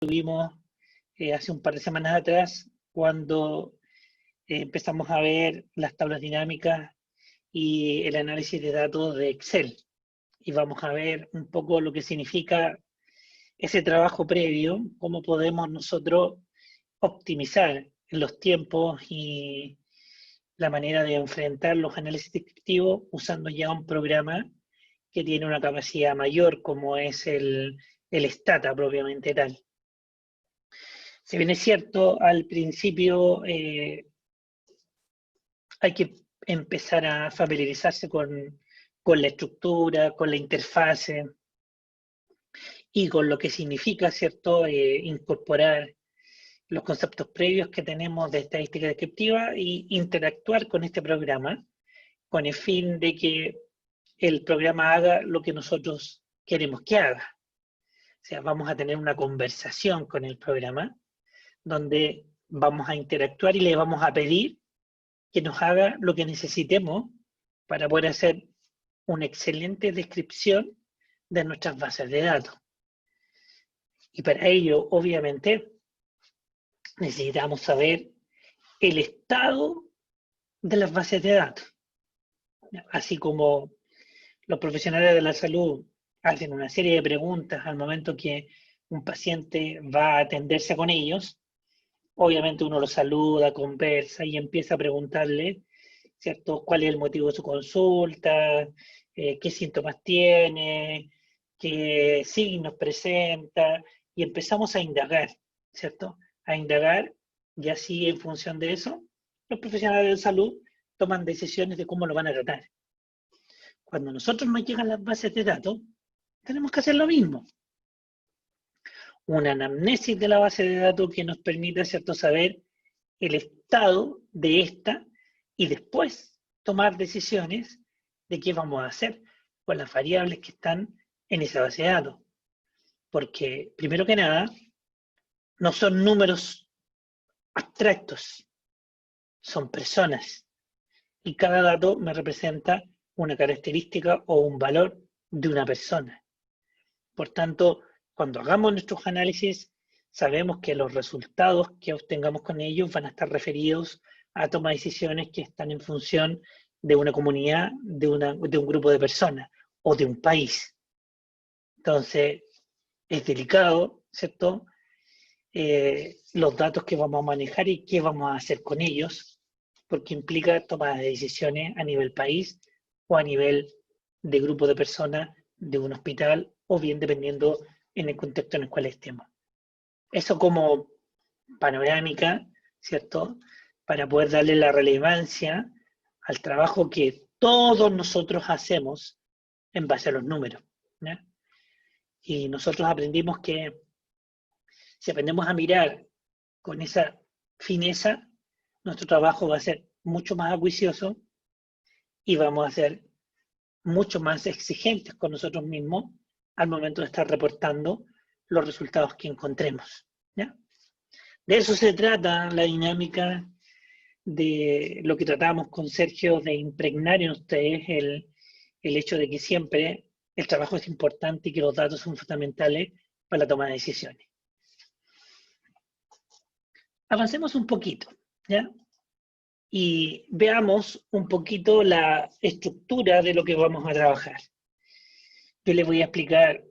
tuvimos hace un par de semanas atrás, cuando empezamos a ver las tablas dinámicas y el análisis de datos de Excel. Y vamos a ver un poco lo que significa ese trabajo previo, cómo podemos nosotros optimizar los tiempos y la manera de enfrentar los análisis descriptivos usando ya un programa que tiene una capacidad mayor, como es el Stata propiamente tal. Si bien es cierto, al principio hay que empezar a familiarizarse con la estructura, con la interfase y con lo que significa, ¿cierto?, incorporar los conceptos previos que tenemos de estadística descriptiva e interactuar con este programa con el fin de que el programa haga lo que nosotros queremos que haga. O sea, vamos a tener una conversación con el programa donde vamos a interactuar y le vamos a pedir que nos haga lo que necesitemos para poder hacer una excelente descripción de nuestras bases de datos. Y para ello, obviamente, necesitamos saber el estado de las bases de datos. Así como los profesionales de la salud hacen una serie de preguntas al momento que un paciente va a atenderse con ellos, obviamente uno lo saluda, conversa y empieza a preguntarle, ¿cierto?, cuál es el motivo de su consulta, qué síntomas tiene, qué signos presenta, y empezamos a indagar, ¿cierto? A indagar, y así en función de eso, los profesionales de salud toman decisiones de cómo lo van a tratar. Cuando nosotros nos llegan las bases de datos, tenemos que hacer lo mismo. Una anamnesis de la base de datos que nos permita, ¿cierto?, saber el estado de esta y después tomar decisiones de qué vamos a hacer con las variables que están en esa base de datos. Porque, primero que nada, no son números abstractos, son personas. Y cada dato me representa una característica o un valor de una persona. Por tanto, cuando hagamos nuestros análisis, sabemos que los resultados que obtengamos con ellos van a estar referidos a tomar decisiones que están en función de una comunidad, de un grupo de personas o de un país. Entonces, es delicado, ¿cierto?, los datos que vamos a manejar y qué vamos a hacer con ellos, porque implica tomar decisiones a nivel país o a nivel de grupo de personas de un hospital, o bien dependiendo en el contexto en el cual estemos. Eso como panorámica, ¿cierto?, para poder darle la relevancia al trabajo que todos nosotros hacemos en base a los números, ¿ya? Y nosotros aprendimos que si aprendemos a mirar con esa fineza, nuestro trabajo va a ser mucho más acuicioso y vamos a ser mucho más exigentes con nosotros mismos al momento de estar reportando los resultados que encontremos, ¿ya? De eso se trata la dinámica de lo que tratamos con Sergio, de impregnar en ustedes el hecho de que siempre el trabajo es importante y que los datos son fundamentales para la toma de decisiones. Avancemos un poquito, ¿ya? Y veamos un poquito la estructura de lo que vamos a trabajar. Yo les voy a explicar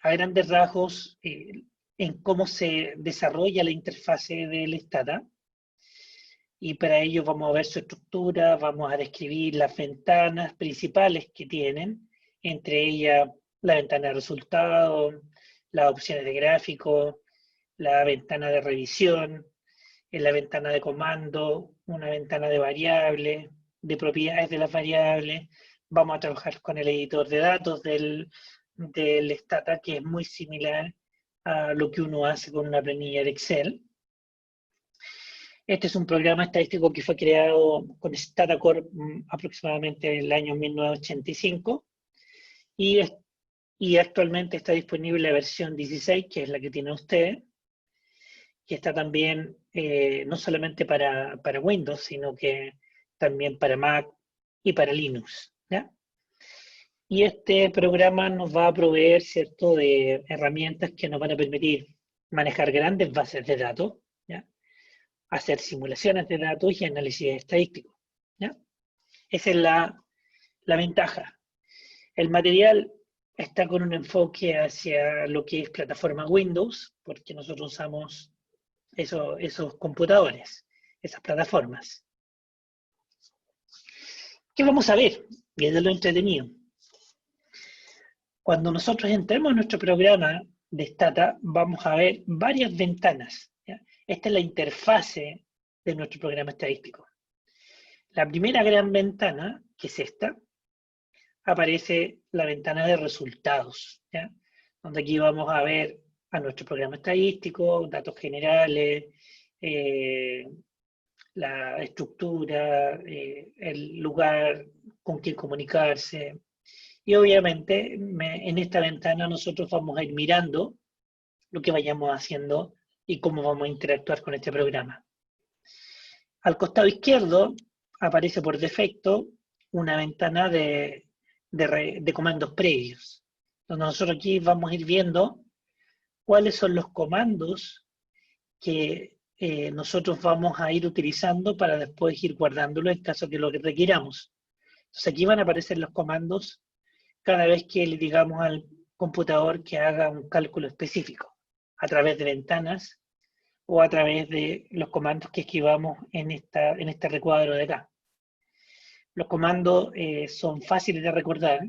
a grandes rasgos en cómo se desarrolla la interfase del Stata, y para ello vamos a ver su estructura, vamos a describir las ventanas principales que tienen, entre ellas la ventana de resultados, las opciones de gráfico, la ventana de revisión, en la ventana de comando, una ventana de variables, de propiedades de las variables. Vamos a trabajar con el editor de datos del Stata, que es muy similar a lo que uno hace con una planilla de Excel. Este es un programa estadístico que fue creado con StataCore aproximadamente en el año 1985 y actualmente está disponible la versión 16, que es la que tiene usted, que está también no solamente para Windows, sino que también para Mac y para Linux, ¿ya? Y este programa nos va a proveer, ¿cierto?, de herramientas que nos van a permitir manejar grandes bases de datos, ¿ya?, hacer simulaciones de datos y análisis estadístico, ¿ya? Esa es la ventaja. El material está con un enfoque hacia lo que es plataforma Windows, porque nosotros usamos esos computadores, esas plataformas. ¿Qué vamos a ver? Y es de lo entretenido. Cuando nosotros entremos en nuestro programa de Stata, vamos a ver varias ventanas, ¿ya? Esta es la interfase de nuestro programa estadístico. La primera gran ventana, que es esta, aparece la ventana de resultados, ¿ya?, donde aquí vamos a ver a nuestro programa estadístico, datos generales, la estructura, el lugar con quien comunicarse. Y obviamente en esta ventana nosotros vamos a ir mirando lo que vayamos haciendo y cómo vamos a interactuar con este programa. Al costado izquierdo aparece por defecto una ventana de comandos previos, donde nosotros aquí vamos a ir viendo cuáles son los comandos que nosotros vamos a ir utilizando para después ir guardándolo en caso que lo requiramos. Entonces aquí van a aparecer los comandos cada vez que le digamos al computador que haga un cálculo específico, a través de ventanas o a través de los comandos que escribamos en este recuadro de acá. Los comandos son fáciles de recordar.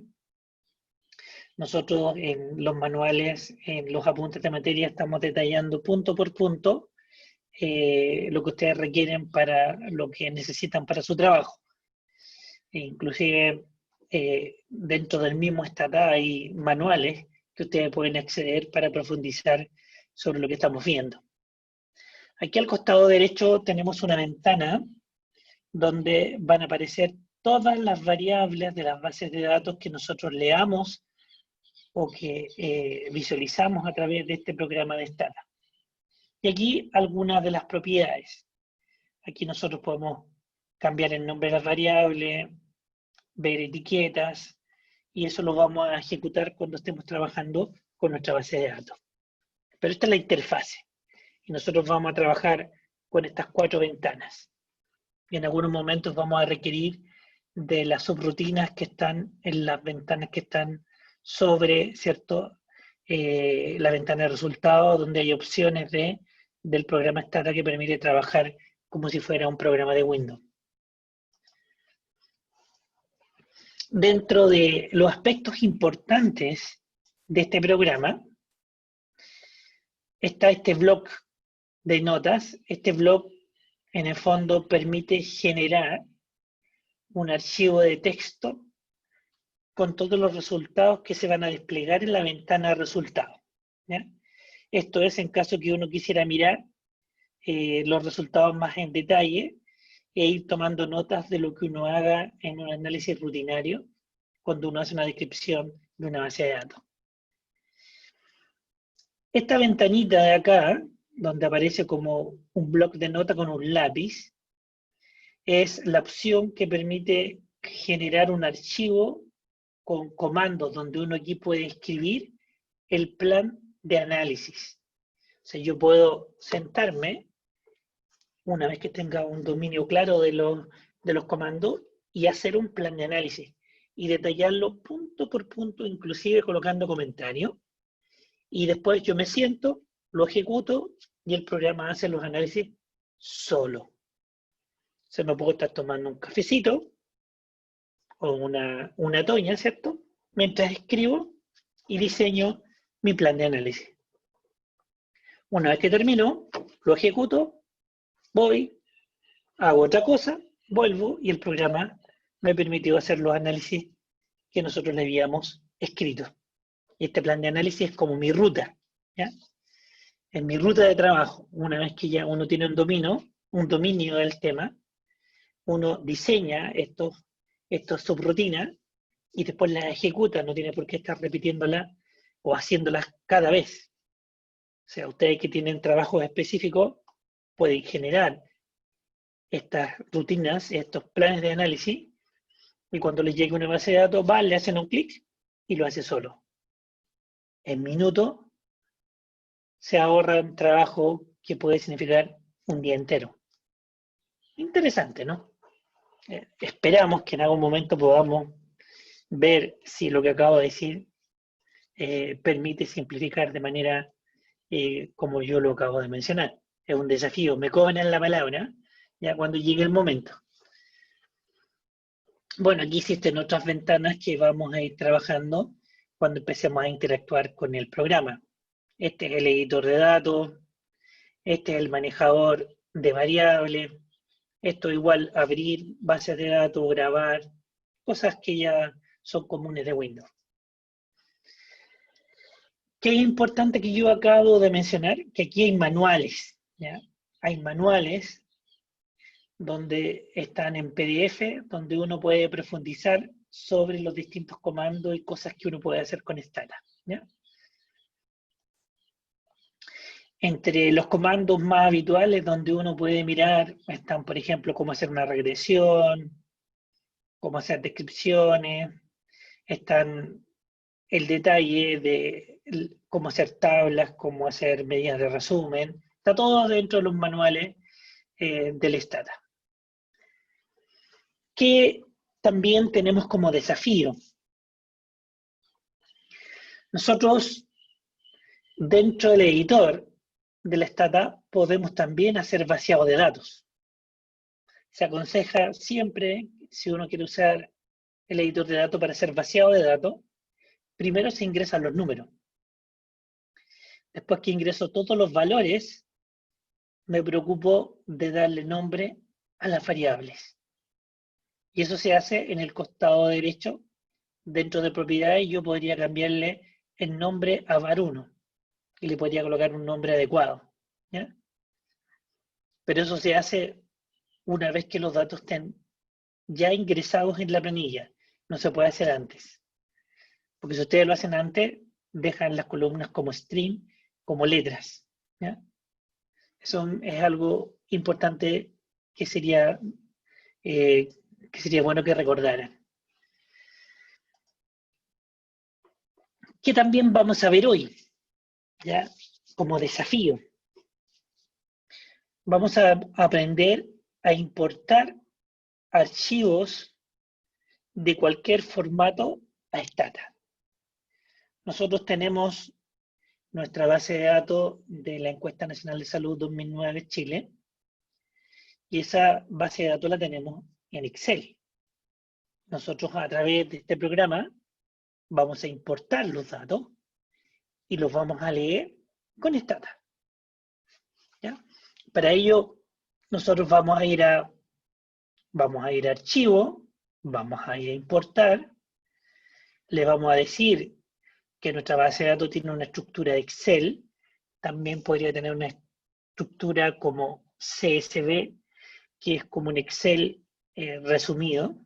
Nosotros en los manuales, en los apuntes de materia, estamos detallando punto por punto lo que ustedes requieren para lo que necesitan para su trabajo. Inclusive dentro del mismo Stata hay manuales que ustedes pueden acceder para profundizar sobre lo que estamos viendo. Aquí al costado derecho tenemos una ventana donde van a aparecer todas las variables de las bases de datos que nosotros leamos o que visualizamos a través de este programa de Stata. Y aquí algunas de las propiedades. Aquí nosotros podemos cambiar el nombre de las variables, ver etiquetas, y eso lo vamos a ejecutar cuando estemos trabajando con nuestra base de datos. Pero esta es la interfase, y nosotros vamos a trabajar con estas 4 ventanas. Y en algunos momentos vamos a requerir de las subrutinas que están en las ventanas que están sobre, ¿cierto?, la ventana de resultados, donde hay opciones del programa Stata que permite trabajar como si fuera un programa de Windows. Dentro de los aspectos importantes de este programa está este bloc de notas. Este bloc, en el fondo, permite generar un archivo de texto con todos los resultados que se van a desplegar en la ventana de resultados, ¿ya? Esto es en caso que uno quisiera mirar los resultados más en detalle e ir tomando notas de lo que uno haga en un análisis rutinario cuando uno hace una descripción de una base de datos. Esta ventanita de acá, donde aparece como un bloc de nota con un lápiz, es la opción que permite generar un archivo con comandos donde uno aquí puede escribir el plan de análisis. O sea, yo puedo sentarme, una vez que tenga un dominio claro de los comandos, y hacer un plan de análisis y detallarlo punto por punto, inclusive colocando comentarios. Y después yo me siento, lo ejecuto y el programa hace los análisis solo. O sea, me puedo estar tomando un cafecito o una toña, ¿cierto?, mientras escribo y diseño mi plan de análisis. Una vez que termino, lo ejecuto, voy, hago otra cosa, vuelvo y el programa me permitió hacer los análisis que nosotros le habíamos escrito. Y este plan de análisis es como mi ruta, ¿ya? Es mi ruta de trabajo. Una vez que ya uno tiene un dominio del tema, uno diseña estos subrutinas y después las ejecuta, no tiene por qué estar repitiéndolas o haciéndolas cada vez. O sea, ustedes que tienen trabajos específicos pueden generar estas rutinas, estos planes de análisis, y cuando les llegue una base de datos, le hacen un clic y lo hace solo. En minutos se ahorra un trabajo que puede significar un día entero. Interesante, ¿no? Esperamos que en algún momento podamos ver si lo que acabo de decir permite simplificar de manera como yo lo acabo de mencionar. Es un desafío, me cobran la palabra ya cuando llegue el momento. Bueno, aquí existen otras ventanas que vamos a ir trabajando cuando empecemos a interactuar con el programa. Este es el editor de datos, este es el manejador de variables, esto igual abrir bases de datos, grabar, cosas que ya son comunes de Windows. ¿Qué es importante que yo acabo de mencionar? Que aquí hay manuales, ¿ya? Hay manuales donde están en PDF, donde uno puede profundizar sobre los distintos comandos y cosas que uno puede hacer con Stata, ¿ya? Entre los comandos más habituales donde uno puede mirar están, por ejemplo, cómo hacer una regresión, cómo hacer descripciones, están el detalle de cómo hacer tablas, cómo hacer medidas de resumen, está todo dentro de los manuales del Stata. Que también tenemos como desafío. Nosotros, dentro del editor de la Stata, podemos también hacer vaciado de datos. Se aconseja siempre, si uno quiere usar el editor de datos para hacer vaciado de datos, primero se ingresan los números. Después que ingreso todos los valores, me preocupo de darle nombre a las variables. Y eso se hace en el costado derecho, dentro de propiedades, yo podría cambiarle el nombre a var1 y le podría colocar un nombre adecuado, ¿ya? Pero eso se hace una vez que los datos estén ya ingresados en la planilla. No se puede hacer antes. Porque si ustedes lo hacen antes, dejan las columnas como string, como letras, ¿ya? Eso es algo importante que sería bueno que recordaran. Que también vamos a ver hoy, ¿ya? Como desafío. Vamos a aprender a importar archivos de cualquier formato a Stata. Nosotros tenemos nuestra base de datos de la Encuesta Nacional de Salud 2009 Chile, y esa base de datos la tenemos en Excel. Nosotros a través de este programa vamos a importar los datos y los vamos a leer con Stata, ¿ya? Para ello, nosotros vamos a ir a archivo, vamos a ir a importar, le vamos a decir que nuestra base de datos tiene una estructura de Excel, también podría tener una estructura como CSV, que es como un Excel resumido.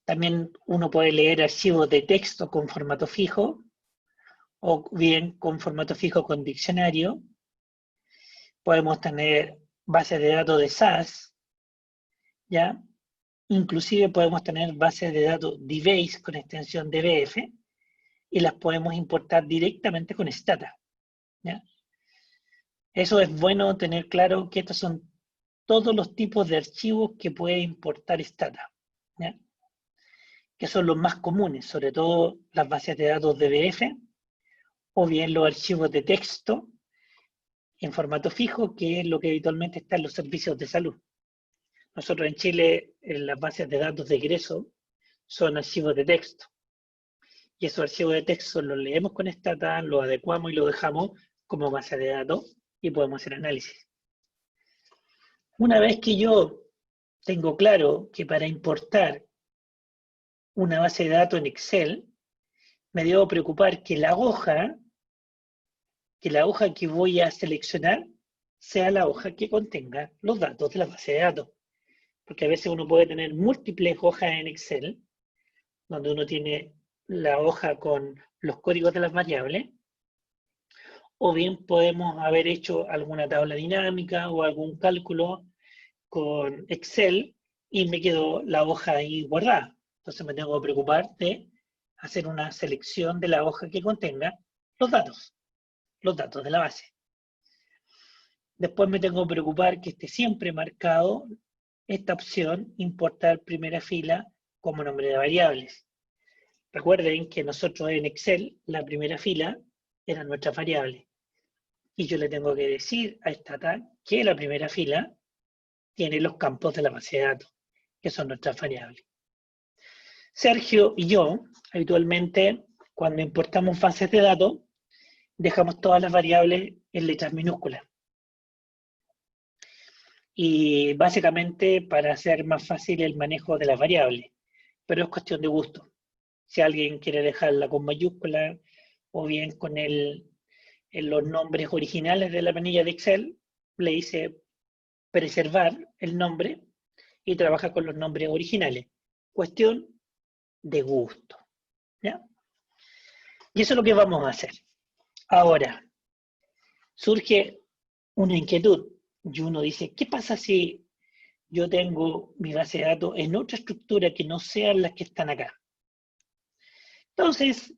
También uno puede leer archivos de texto con formato fijo, o bien con formato fijo con diccionario. Podemos tener bases de datos de SAS, ¿ya? Inclusive podemos tener bases de datos DBase con extensión DBF y las podemos importar directamente con Stata, ¿ya? Eso es bueno tener claro que estos son todos los tipos de archivos que puede importar Stata, ¿ya? Que son los más comunes, sobre todo las bases de datos DBF, o bien los archivos de texto en formato fijo, que es lo que habitualmente está en los servicios de salud. Nosotros en Chile, en las bases de datos de egreso, son archivos de texto. Y esos archivos de texto los leemos con Stata, los adecuamos y los dejamos como base de datos y podemos hacer análisis. Una vez que yo tengo claro que para importar una base de datos en Excel, me debo preocupar que la hoja que voy a seleccionar sea la hoja que contenga los datos de la base de datos. Porque a veces uno puede tener múltiples hojas en Excel, donde uno tiene la hoja con los códigos de las variables, o bien podemos haber hecho alguna tabla dinámica o algún cálculo con Excel y me quedó la hoja ahí guardada. Entonces me tengo que preocupar de hacer una selección de la hoja que contenga los datos de la base. Después me tengo que preocupar que esté siempre marcado esta opción, importar primera fila como nombre de variables. Recuerden que nosotros en Excel, la primera fila era nuestra variable. Y yo le tengo que decir a esta tag que la primera fila tiene los campos de la base de datos, que son nuestras variables. Sergio y yo, habitualmente, cuando importamos bases de datos, dejamos todas las variables en letras minúsculas. Y básicamente para hacer más fácil el manejo de las variables, pero es cuestión de gusto. Si alguien quiere dejarla con mayúscula o bien con los nombres originales de la planilla de Excel, le dice preservar el nombre y trabaja con los nombres originales. Cuestión de gusto, ¿ya? Y eso es lo que vamos a hacer. Ahora, surge una inquietud y uno dice, ¿qué pasa si yo tengo mi base de datos en otra estructura que no sean las que están acá? Entonces,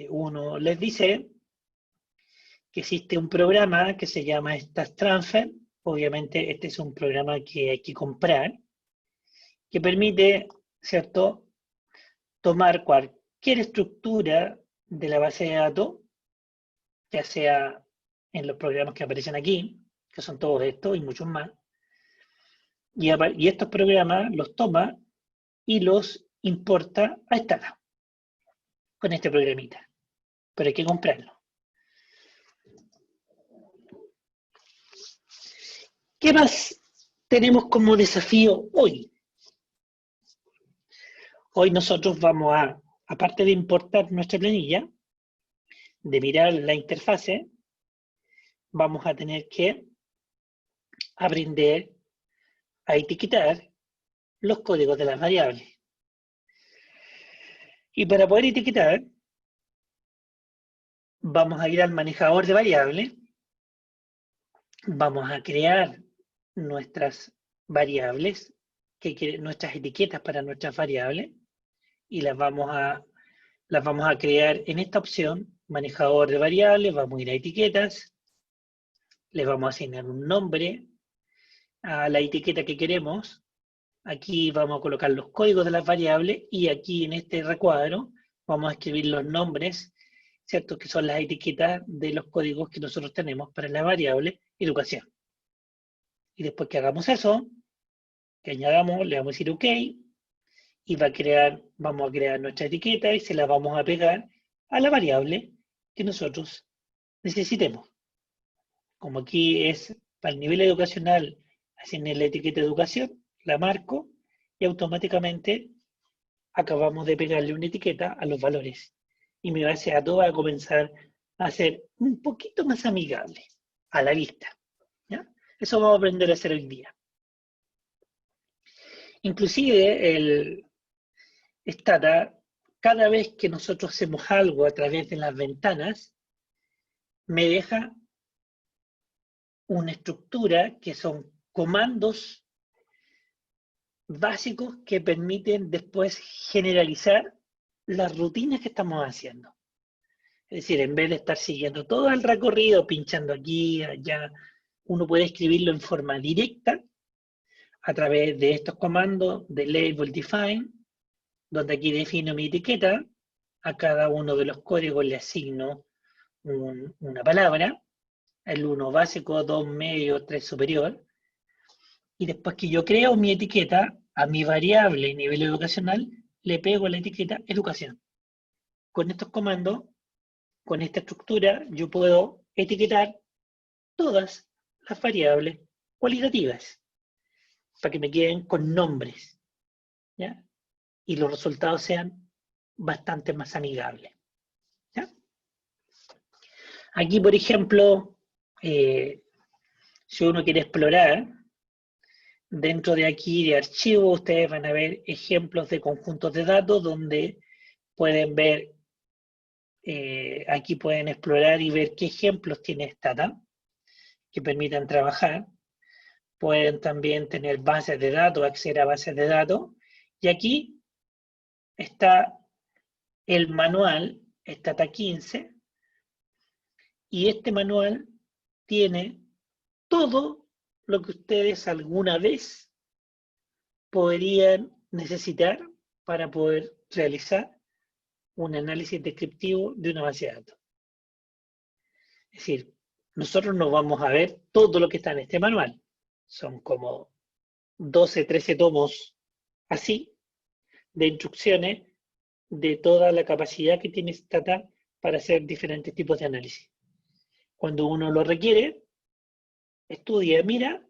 uno les dice que existe un programa que se llama Stats Transfer. Obviamente este es un programa que hay que comprar, que permite, ¿cierto?, tomar cualquier estructura de la base de datos, ya sea en los programas que aparecen aquí, que son todos estos y muchos más, y estos programas los toma y los importa a Stata con este programita, pero hay que comprarlo. ¿Qué más tenemos como desafío hoy? Hoy nosotros vamos a, aparte de importar nuestra planilla, de mirar la interfase, vamos a tener que aprender a etiquetar los códigos de las variables. Y para poder etiquetar, vamos a ir al manejador de variables, vamos a crear nuestras variables, nuestras etiquetas para nuestras variables, y las vamos a crear en esta opción, manejador de variables, vamos a ir a etiquetas, les vamos a asignar un nombre a la etiqueta que queremos. Aquí vamos a colocar los códigos de las variables y aquí en este recuadro vamos a escribir los nombres, ¿cierto?, que son las etiquetas de los códigos que nosotros tenemos para la variable educación. Y después que hagamos eso, que añadamos, le vamos a decir OK, y vamos a crear nuestra etiqueta y se la vamos a pegar a la variable que nosotros necesitemos. Como aquí es para el nivel educacional, asigné la etiqueta educación, la marco y automáticamente acabamos de pegarle una etiqueta a los valores. Y mi base de datos va a comenzar a ser un poquito más amigable a la vista, ¿ya? Eso vamos a aprender a hacer hoy día. Inclusive el Stata, cada vez que nosotros hacemos algo a través de las ventanas, me deja una estructura que son comandos básicos que permiten después generalizar las rutinas que estamos haciendo. Es decir, en vez de estar siguiendo todo el recorrido, pinchando aquí, allá, uno puede escribirlo en forma directa a través de estos comandos de label define, donde aquí defino mi etiqueta, a cada uno de los códigos le asigno una palabra, el 1 básico, 2 medio, 3 superior, y después que yo creo mi etiqueta, a mi variable nivel educacional, le pego la etiqueta educación. Con estos comandos, con esta estructura, yo puedo etiquetar todas las variables cualitativas para que me queden con nombres, ¿ya? Y los resultados sean bastante más amigables, ¿ya? Aquí, por ejemplo, si uno quiere explorar, dentro de aquí de archivo, ustedes van a ver ejemplos de conjuntos de datos donde pueden ver, aquí pueden explorar y ver qué ejemplos tiene Stata que permitan trabajar. Pueden también tener bases de datos, acceder a bases de datos. Y aquí está el manual Stata 15, y este manual tiene todo lo que ustedes alguna vez podrían necesitar para poder realizar un análisis descriptivo de una base de datos. Es decir, nosotros no vamos a ver todo lo que está en este manual. Son como 12, 13 tomos así, de instrucciones de toda la capacidad que tiene Stata para hacer diferentes tipos de análisis. Cuando uno lo requiere, estudia, mira,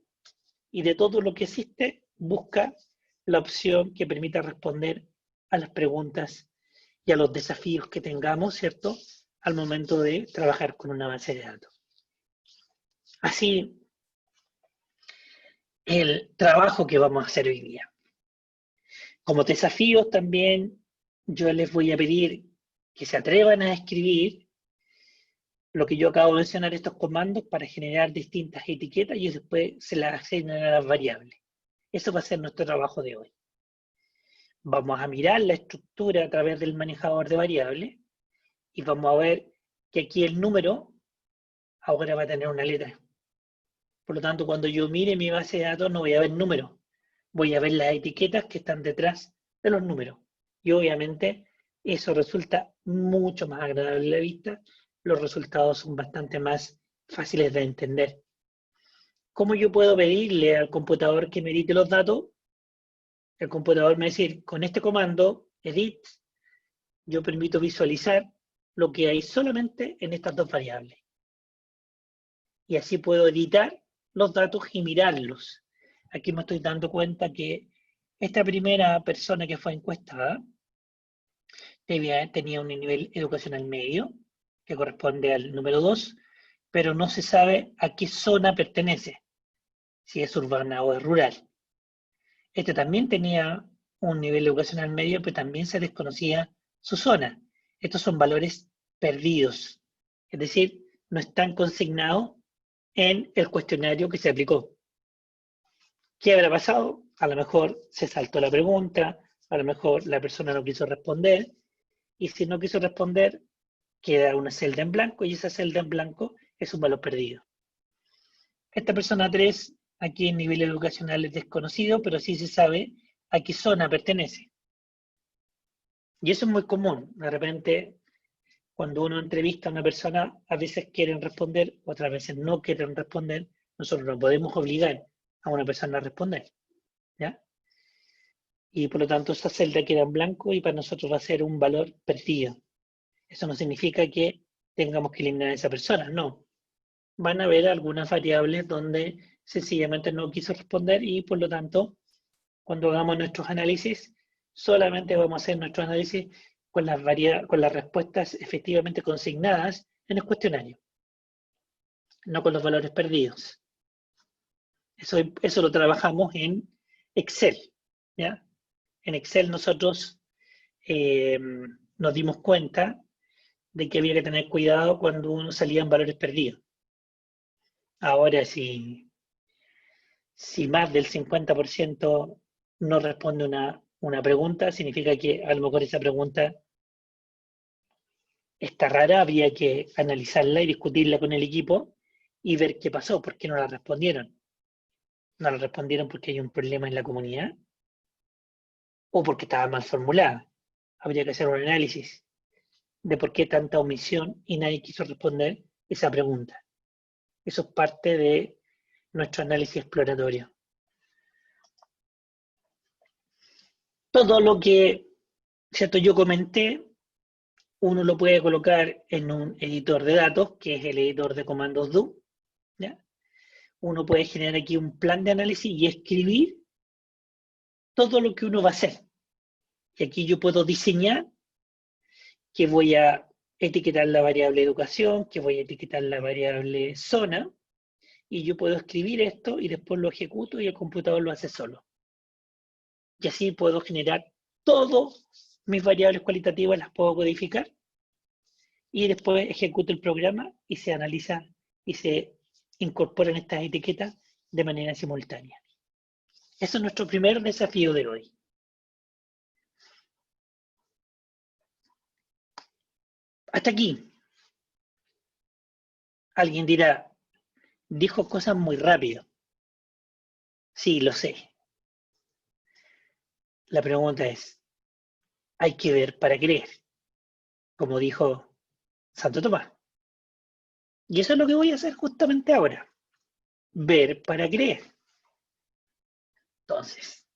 y de todo lo que existe, busca la opción que permita responder a las preguntas y a los desafíos que tengamos, ¿cierto?, al momento de trabajar con una base de datos. Así, el trabajo que vamos a hacer hoy día. Como desafíos también, yo les voy a pedir que se atrevan a escribir lo que yo acabo de mencionar, estos comandos, para generar distintas etiquetas y después se las asignan a las variables. Eso va a ser nuestro trabajo de hoy. Vamos a mirar la estructura a través del manejador de variables y vamos a ver que aquí el número ahora va a tener una letra. Por lo tanto, cuando yo mire mi base de datos no voy a ver números, voy a ver las etiquetas que están detrás de los números. Y obviamente eso resulta mucho más agradable a la vista, los resultados son bastante más fáciles de entender. ¿Cómo yo puedo pedirle al computador que me edite los datos? El computador me va a decir, con este comando, edit, yo permito visualizar lo que hay solamente en estas dos variables. Y así puedo editar los datos y mirarlos. Aquí me estoy dando cuenta que esta primera persona que fue encuestada tenía un nivel educacional medio, que corresponde al número 2, pero no se sabe a qué zona pertenece, si es urbana o es rural. Este también tenía un nivel educacional medio, pero también se desconocía su zona. Estos son valores perdidos, es decir, no están consignados en el cuestionario que se aplicó. ¿Qué habrá pasado? A lo mejor se saltó la pregunta, a lo mejor la persona no quiso responder, y si no quiso responder, queda una celda en blanco, y esa celda en blanco es un valor perdido. Esta persona 3, aquí en nivel educacional es desconocido, pero sí se sabe a qué zona pertenece. Y eso es muy común. De repente, cuando uno entrevista a una persona, a veces quieren responder, otras veces no quieren responder. Nosotros no podemos obligar a una persona a responder, ¿ya? Y por lo tanto esa celda queda en blanco y para nosotros va a ser un valor perdido. Eso no significa que tengamos que eliminar a esa persona, no. Van a haber algunas variables donde sencillamente no quiso responder y por lo tanto, cuando hagamos nuestros análisis, solamente vamos a hacer nuestro análisis con las respuestas efectivamente consignadas en el cuestionario, no con los valores perdidos. Eso lo trabajamos en Excel, ¿ya? En Excel nosotros nos dimos cuenta de que había que tener cuidado cuando uno salía en valores perdidos. Ahora, si más del 50% no responde una pregunta, significa que a lo mejor esa pregunta está rara, había que analizarla y discutirla con el equipo y ver qué pasó, por qué no la respondieron. ¿No la respondieron porque hay un problema en la comunidad? ¿O porque estaba mal formulada? Habría que hacer un análisis de por qué tanta omisión y nadie quiso responder esa pregunta. Eso es parte de nuestro análisis exploratorio. Todo lo que, ¿cierto?, yo comenté, uno lo puede colocar en un editor de datos, que es el editor de comandos do, ¿ya? Uno puede generar aquí un plan de análisis y escribir todo lo que uno va a hacer. Y aquí yo puedo diseñar que voy a etiquetar la variable educación, que voy a etiquetar la variable zona, y yo puedo escribir esto y después lo ejecuto y el computador lo hace solo. Y así puedo generar todas mis variables cualitativas, las puedo codificar y después ejecuto el programa y se analiza y se incorporan estas etiquetas de manera simultánea. Ese es nuestro primer desafío de hoy. Hasta aquí. Alguien dirá, dijo cosas muy rápido. Sí, lo sé. La pregunta es, hay que ver para creer, como dijo Santo Tomás. Y eso es lo que voy a hacer justamente ahora. Ver para creer. Entonces,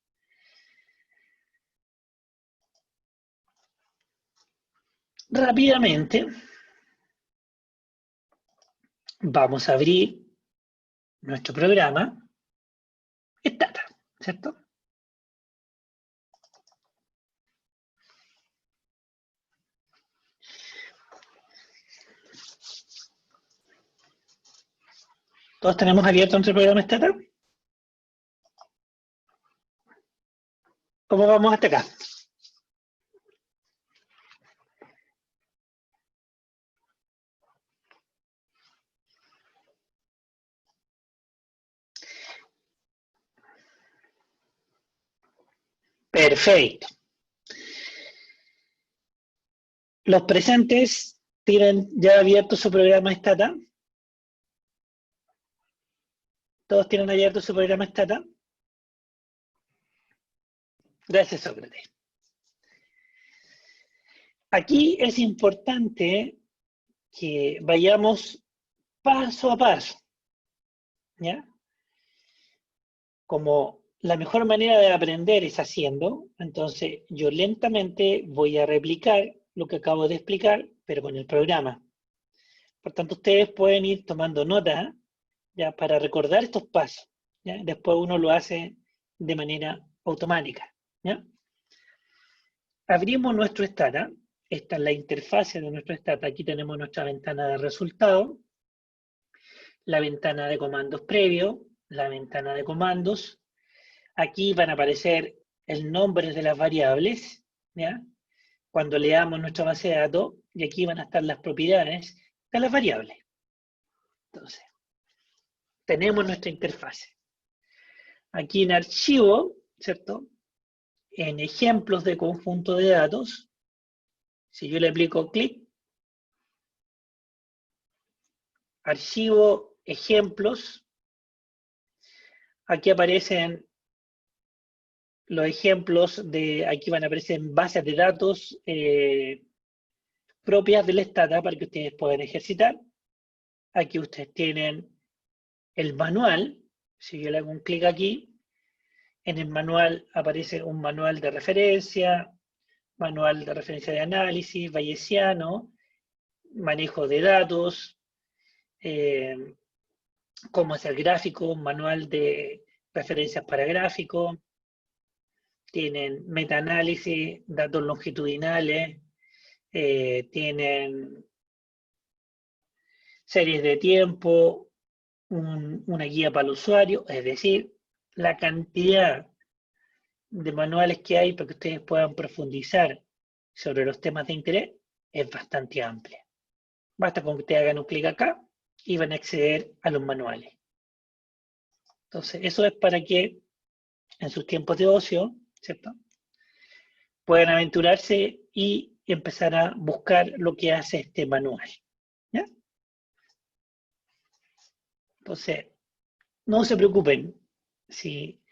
rápidamente vamos a abrir nuestro programa Stata, ¿cierto? ¿Todos tenemos abierto nuestro programa Stata? ¿Cómo vamos hasta acá? Perfecto. Los presentes tienen ya abierto su programa Stata. Todos tienen abierto su programa Stata. Gracias, Sócrates. Aquí es importante que vayamos paso a paso, ¿ya? Como la mejor manera de aprender es haciendo, entonces yo lentamente voy a replicar lo que acabo de explicar, pero con el programa. Por tanto, ustedes pueden ir tomando nota, ¿ya? Para recordar estos pasos, ¿ya? Después uno lo hace de manera automática, ¿ya? Abrimos nuestro Stata. Esta es la interfase de nuestro Stata. Aquí tenemos nuestra ventana de resultados, la ventana de comandos previo, la ventana de comandos. Aquí van a aparecer el nombre de las variables, ¿ya? Cuando leamos nuestra base de datos, y aquí van a estar las propiedades de las variables. Entonces, tenemos nuestra interfase. Aquí en archivo, ¿cierto? En ejemplos de conjunto de datos, si yo le aplico clic, archivo, ejemplos, aquí aparecen los ejemplos de, aquí van a aparecer bases de datos propias del Stata para que ustedes puedan ejercitar. Aquí ustedes tienen el manual. Si yo le hago un clic aquí, en el manual aparece un manual de referencia de análisis, bayesiano, manejo de datos, cómo hacer gráfico, manual de referencias para gráficos, tienen metaanálisis, datos longitudinales, tienen series de tiempo, una guía para el usuario, es decir, la cantidad de manuales que hay para que ustedes puedan profundizar sobre los temas de interés es bastante amplia. Basta con que ustedes hagan un clic acá y van a acceder a los manuales. Entonces, eso es para que en sus tiempos de ocio, ¿cierto?, puedan aventurarse y empezar a buscar lo que hace este manual, ¿ya? Entonces, no se preocupen, si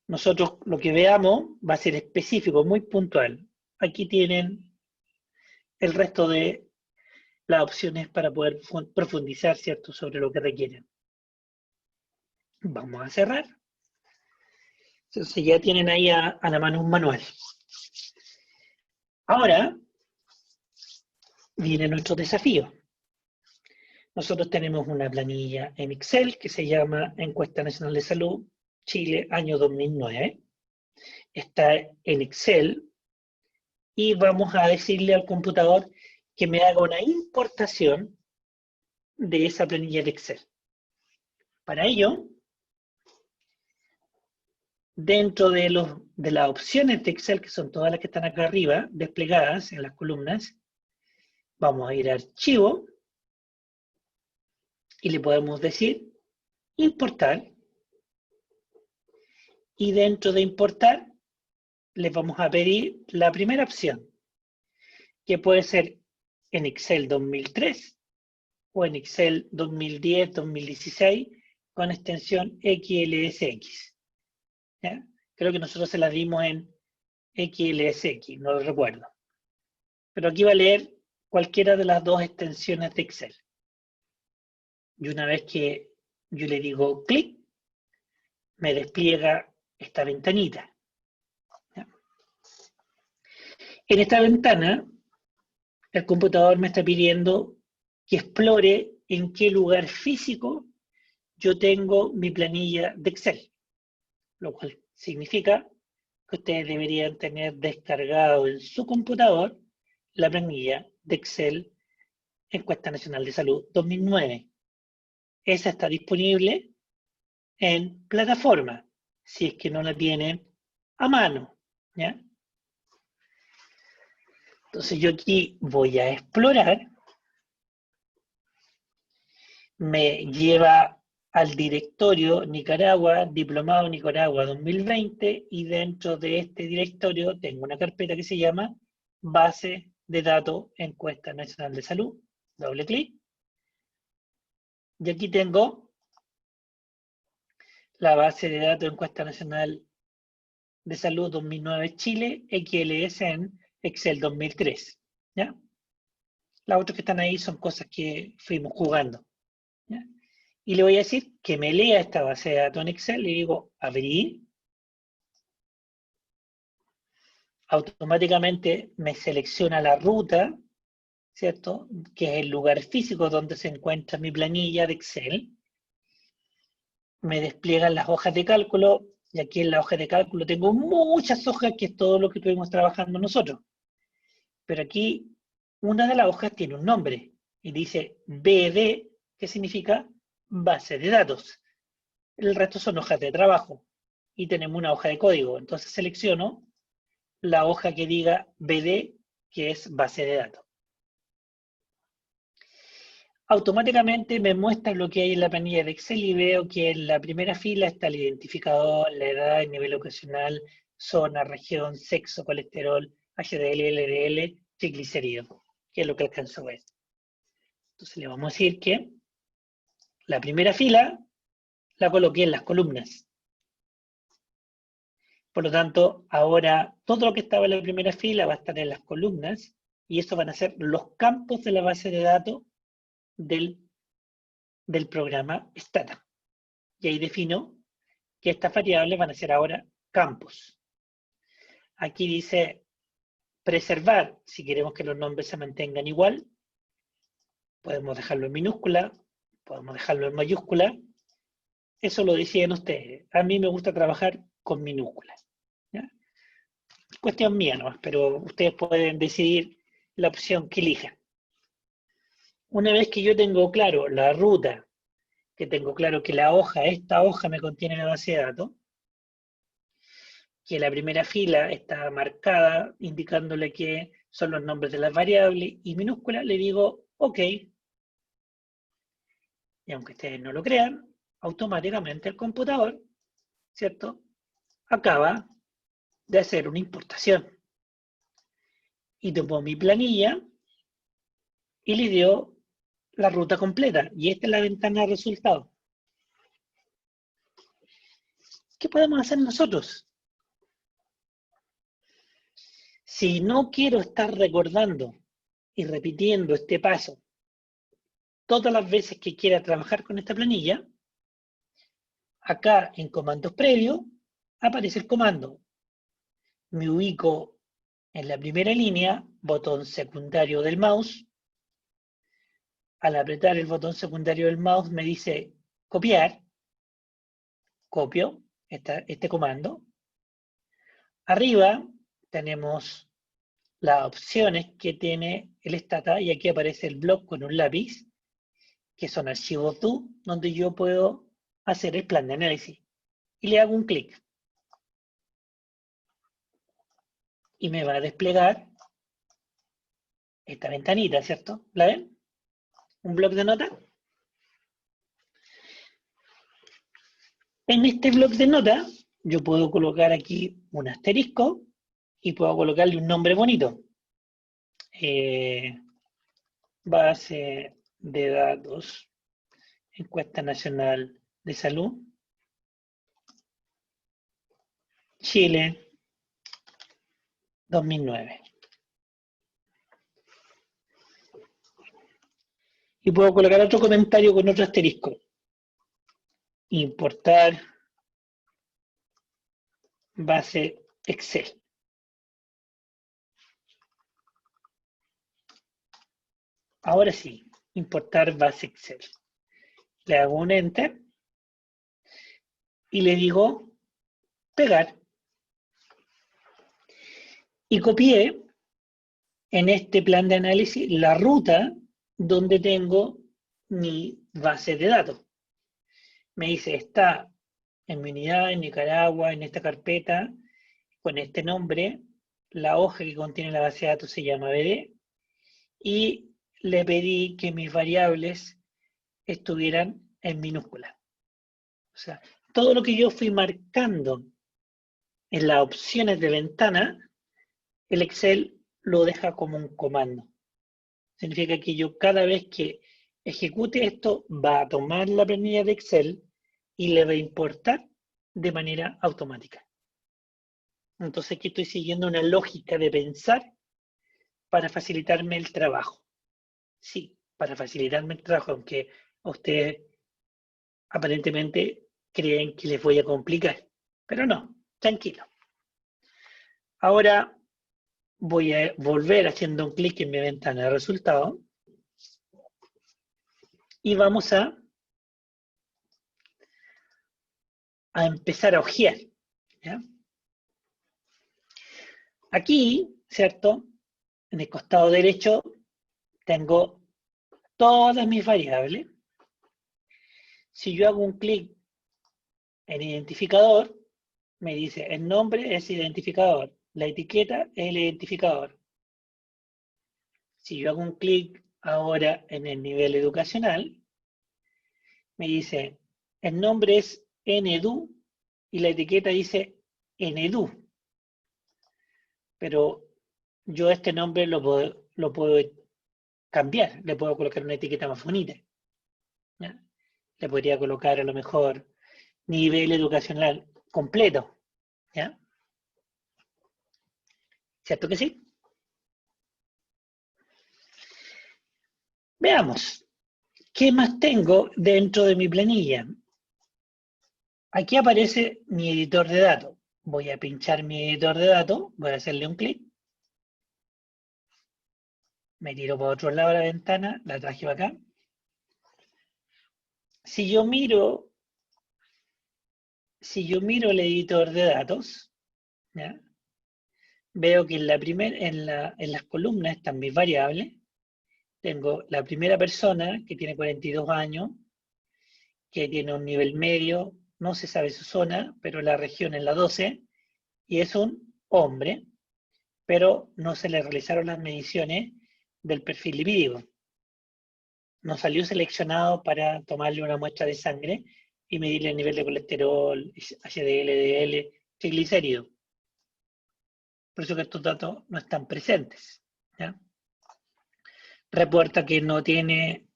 nosotros lo que veamos va a ser específico, muy puntual. Aquí tienen el resto de las opciones para poder profundizar, ¿cierto?, sobre lo que requieren. Vamos a cerrar. Entonces ya tienen ahí a la mano un manual. Ahora viene nuestro desafío. Nosotros tenemos una planilla en Excel que se llama Encuesta Nacional de Salud Chile año 2009. Está en Excel y vamos a decirle al computador que me haga una importación de esa planilla de Excel. Para ello, dentro de las opciones de Excel, que son todas las que están acá arriba, desplegadas en las columnas, vamos a ir a Archivo y le podemos decir Importar. Y dentro de Importar, les vamos a pedir la primera opción, que puede ser en Excel 2003 o en Excel 2010, 2016 con extensión XLSX. ¿Ya? Creo que nosotros se las dimos en XLSX, no lo recuerdo. Pero aquí va a leer cualquiera de las dos extensiones de Excel. Y una vez que yo le digo clic, me despliega esta ventanita. ¿Ya? En esta ventana, el computador me está pidiendo que explore en qué lugar físico yo tengo mi planilla de Excel, lo cual significa que ustedes deberían tener descargado en su computador la planilla de Excel Encuesta Nacional de Salud 2009. Esa está disponible en plataforma, si es que no la tienen a mano. ¿Ya? Entonces yo aquí voy a explorar, me lleva al directorio Nicaragua, Diplomado Nicaragua 2020, y dentro de este directorio tengo una carpeta que se llama Base de Datos Encuesta Nacional de Salud. Doble clic. Y aquí tengo la base de datos Encuesta Nacional de Salud 2009 Chile, XLS en Excel 2003. ¿Ya? Las otras que están ahí son cosas que fuimos jugando. ¿Ya? Y le voy a decir que me lea esta base de datos en Excel, le digo abrir. Automáticamente me selecciona la ruta, ¿cierto? Que es el lugar físico donde se encuentra mi planilla de Excel. Me despliegan las hojas de cálculo, y aquí en la hoja de cálculo tengo muchas hojas, que es todo lo que estuvimos trabajando nosotros. Pero aquí una de las hojas tiene un nombre, y dice BD, que significa base de datos. El resto son hojas de trabajo, y tenemos una hoja de código. Entonces selecciono la hoja que diga BD, que es base de datos. Automáticamente me muestra lo que hay en la planilla de Excel y veo que en la primera fila está el identificador, la edad, el nivel ocasional, zona, región, sexo, colesterol, HDL, LDL, triglicéridos, que es lo que alcanzo a ver. Entonces le vamos a decir que la primera fila la coloqué en las columnas. Por lo tanto, ahora todo lo que estaba en la primera fila va a estar en las columnas, y eso van a ser los campos de la base de datos del programa Stata. Y ahí defino que estas variables van a ser ahora campos. Aquí dice preservar, si queremos que los nombres se mantengan igual, podemos dejarlo en minúscula, podemos dejarlo en mayúscula, eso lo deciden ustedes. A mí me gusta trabajar con minúsculas. ¿Ya? Cuestión mía nomás, pero ustedes pueden decidir la opción que elijan. Una vez que yo tengo claro la ruta, que tengo claro que esta hoja me contiene la base de datos, que la primera fila está marcada indicándole que son los nombres de las variables, y minúscula le digo OK. Y aunque ustedes no lo crean, automáticamente el computador, ¿cierto?, acaba de hacer una importación. Y tomó mi planilla y le dio la ruta completa. Y esta es la ventana de resultados. ¿Qué podemos hacer nosotros? Si no quiero estar recordando y repitiendo este paso todas las veces que quiera trabajar con esta planilla, acá en comandos previos aparece el comando. Me ubico en la primera línea, botón secundario del mouse. Al apretar el botón secundario del mouse me dice copiar. Copio este comando. Arriba tenemos las opciones que tiene el Stata, y aquí aparece el blog con un lápiz, que son archivos do, donde yo puedo hacer el plan de análisis. Y le hago un clic. Y me va a desplegar esta ventanita, ¿cierto? ¿La ven? Un bloc de notas. En este bloc de notas, yo puedo colocar aquí un asterisco y puedo colocarle un nombre bonito. base de datos, encuesta nacional de salud, Chile, 2009. Y puedo colocar otro comentario con otro asterisco. Importar base Excel. Ahora sí, importar base Excel. Le hago un Enter y le digo pegar. Y copié en este plan de análisis la ruta donde tengo mi base de datos. Me dice, está en mi unidad, en Nicaragua, en esta carpeta, con este nombre, la hoja que contiene la base de datos se llama BD, y le pedí que mis variables estuvieran en minúsculas. O sea, todo lo que yo fui marcando en las opciones de ventana, el Excel lo deja como un comando. Significa que yo cada vez que ejecute esto, va a tomar la planilla de Excel y le va a importar de manera automática. Entonces aquí estoy siguiendo una lógica de pensar para facilitarme el trabajo. Sí, para facilitarme el trabajo, aunque ustedes aparentemente creen que les voy a complicar. Pero no, tranquilo. Ahora voy a volver haciendo un clic en mi ventana de resultados y vamos a empezar a hojear. ¿Ya? Aquí, ¿cierto? En el costado derecho tengo todas mis variables. Si yo hago un clic en identificador, me dice el nombre es identificador, la etiqueta es el identificador. Si yo hago un clic ahora en el nivel educacional, me dice el nombre es NEDU y la etiqueta dice NEDU. Pero yo este nombre lo puedo cambiar, le puedo colocar una etiqueta más bonita. ¿Ya? Le podría colocar a lo mejor nivel educacional completo. ¿Ya? ¿Cierto que sí? Veamos, ¿qué más tengo dentro de mi planilla? Aquí aparece mi editor de datos. Voy a pinchar mi editor de datos, voy a hacerle un clic. Me tiro para otro lado de la ventana, la traje para acá. Si yo miro el editor de datos, ¿ya? Veo que en las columnas están mis variables. Tengo la primera persona, que tiene 42 años, que tiene un nivel medio, no se sabe su zona, pero la región es la 12, y es un hombre, pero no se le realizaron las mediciones del perfil lipídico. No salió seleccionado para tomarle una muestra de sangre y medirle el nivel de colesterol, HDL, LDL, triglicéridos. Por eso que estos datos no están presentes. ¿Ya? Reporta que no tiene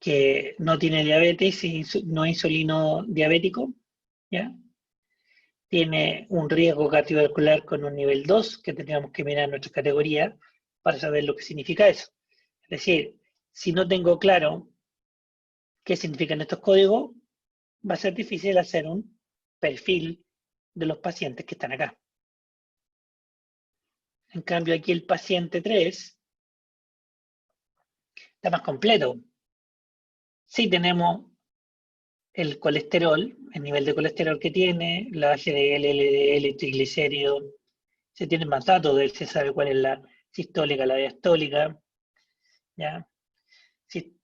diabetes y no insulino diabético, ¿ya? Tiene un riesgo cardiovascular con un nivel 2, que tendríamos que mirar en nuestra categoría para saber lo que significa eso. Es decir, si no tengo claro qué significan estos códigos, va a ser difícil hacer un perfil de los pacientes que están acá. En cambio, aquí el paciente 3 está más completo. Sí tenemos el colesterol, el nivel de colesterol que tiene, la HDL, LDL, triglicéridos, se tienen más datos de él, se sabe cuál es la sistólica, la diastólica, ¿ya?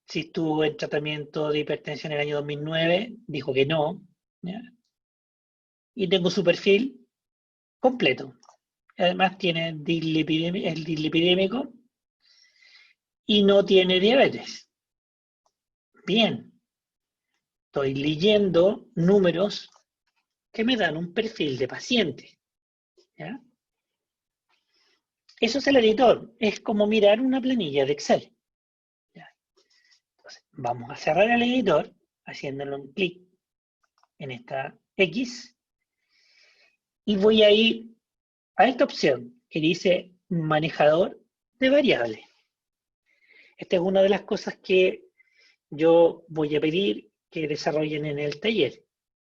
Si estuvo en tratamiento de hipertensión en el año 2009, dijo que no, ¿ya? Y tengo su perfil completo. Además tiene el dislipidémico y no tiene diabetes. Bien, estoy leyendo números que me dan un perfil de paciente. ¿Ya? Eso es el editor, es como mirar una planilla de Excel. ¿Ya? Entonces, vamos a cerrar el editor haciéndole un clic en esta X y voy a ir a esta opción que dice manejador de variables. Esta es una de las cosas que yo voy a pedir que desarrollen en el taller,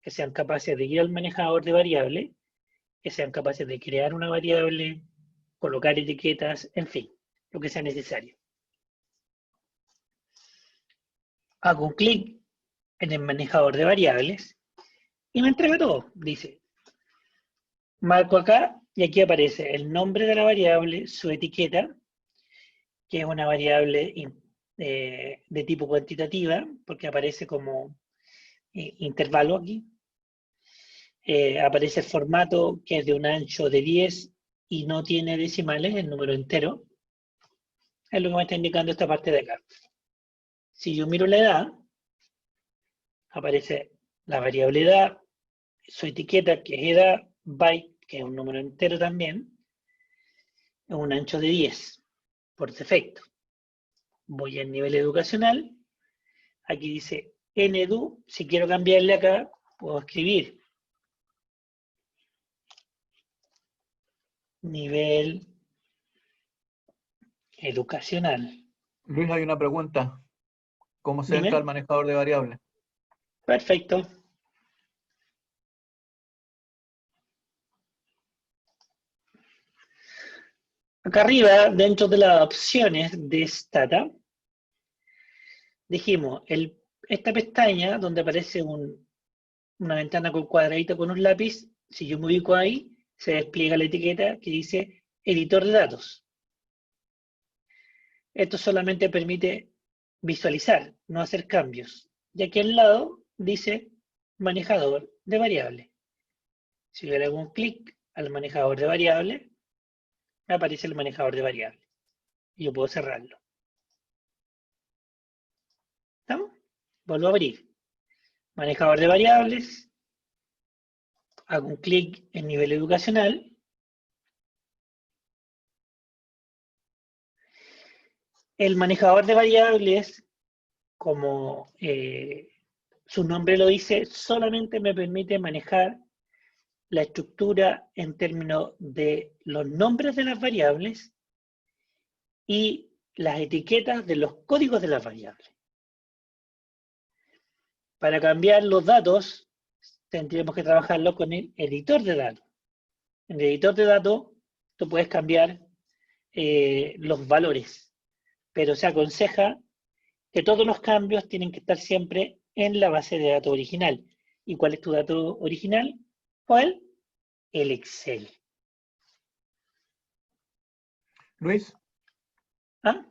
que sean capaces de ir al manejador de variables, que sean capaces de crear una variable, colocar etiquetas, en fin, lo que sea necesario. Hago un clic en el manejador de variables y me entrega todo. Dice, marco acá y aquí aparece el nombre de la variable, su etiqueta, que es una variable de tipo cuantitativa, porque aparece como intervalo aquí. Aparece el formato, que es de un ancho de 10 y no tiene decimales, el número entero. Es lo que me está indicando esta parte de acá. Si yo miro la edad, aparece la variable edad, su etiqueta, que es edad, byte, que es un número entero también, es un ancho de 10, por defecto. Voy al nivel educacional, aquí dice NEDU, si quiero cambiarle acá, puedo escribir nivel educacional. Luis, hay una pregunta. ¿Cómo se entra al Dime. manejador de variables? Perfecto. Acá arriba, dentro de las opciones de Stata, dijimos, esta pestaña donde aparece una ventana con cuadradito con un lápiz, si yo me ubico ahí, se despliega la etiqueta que dice editor de datos. Esto solamente permite visualizar, no hacer cambios. Y aquí al lado dice manejador de variables. Si yo le hago un clic al manejador de variables, me aparece el manejador de variables. Y yo puedo cerrarlo. ¿Estamos? Vuelvo a abrir. Manejador de variables. Hago un clic en nivel educacional. El manejador de variables, como su nombre lo dice, solamente me permite manejar la estructura en términos de los nombres de las variables y las etiquetas de los códigos de las variables. Para cambiar los datos, tendríamos que trabajarlo con el editor de datos. En el editor de datos, tú puedes cambiar los valores, pero se aconseja que todos los cambios tienen que estar siempre en la base de datos original. ¿Y cuál es tu dato original? ¿Cuál? El Excel. Luis, ¿Ah?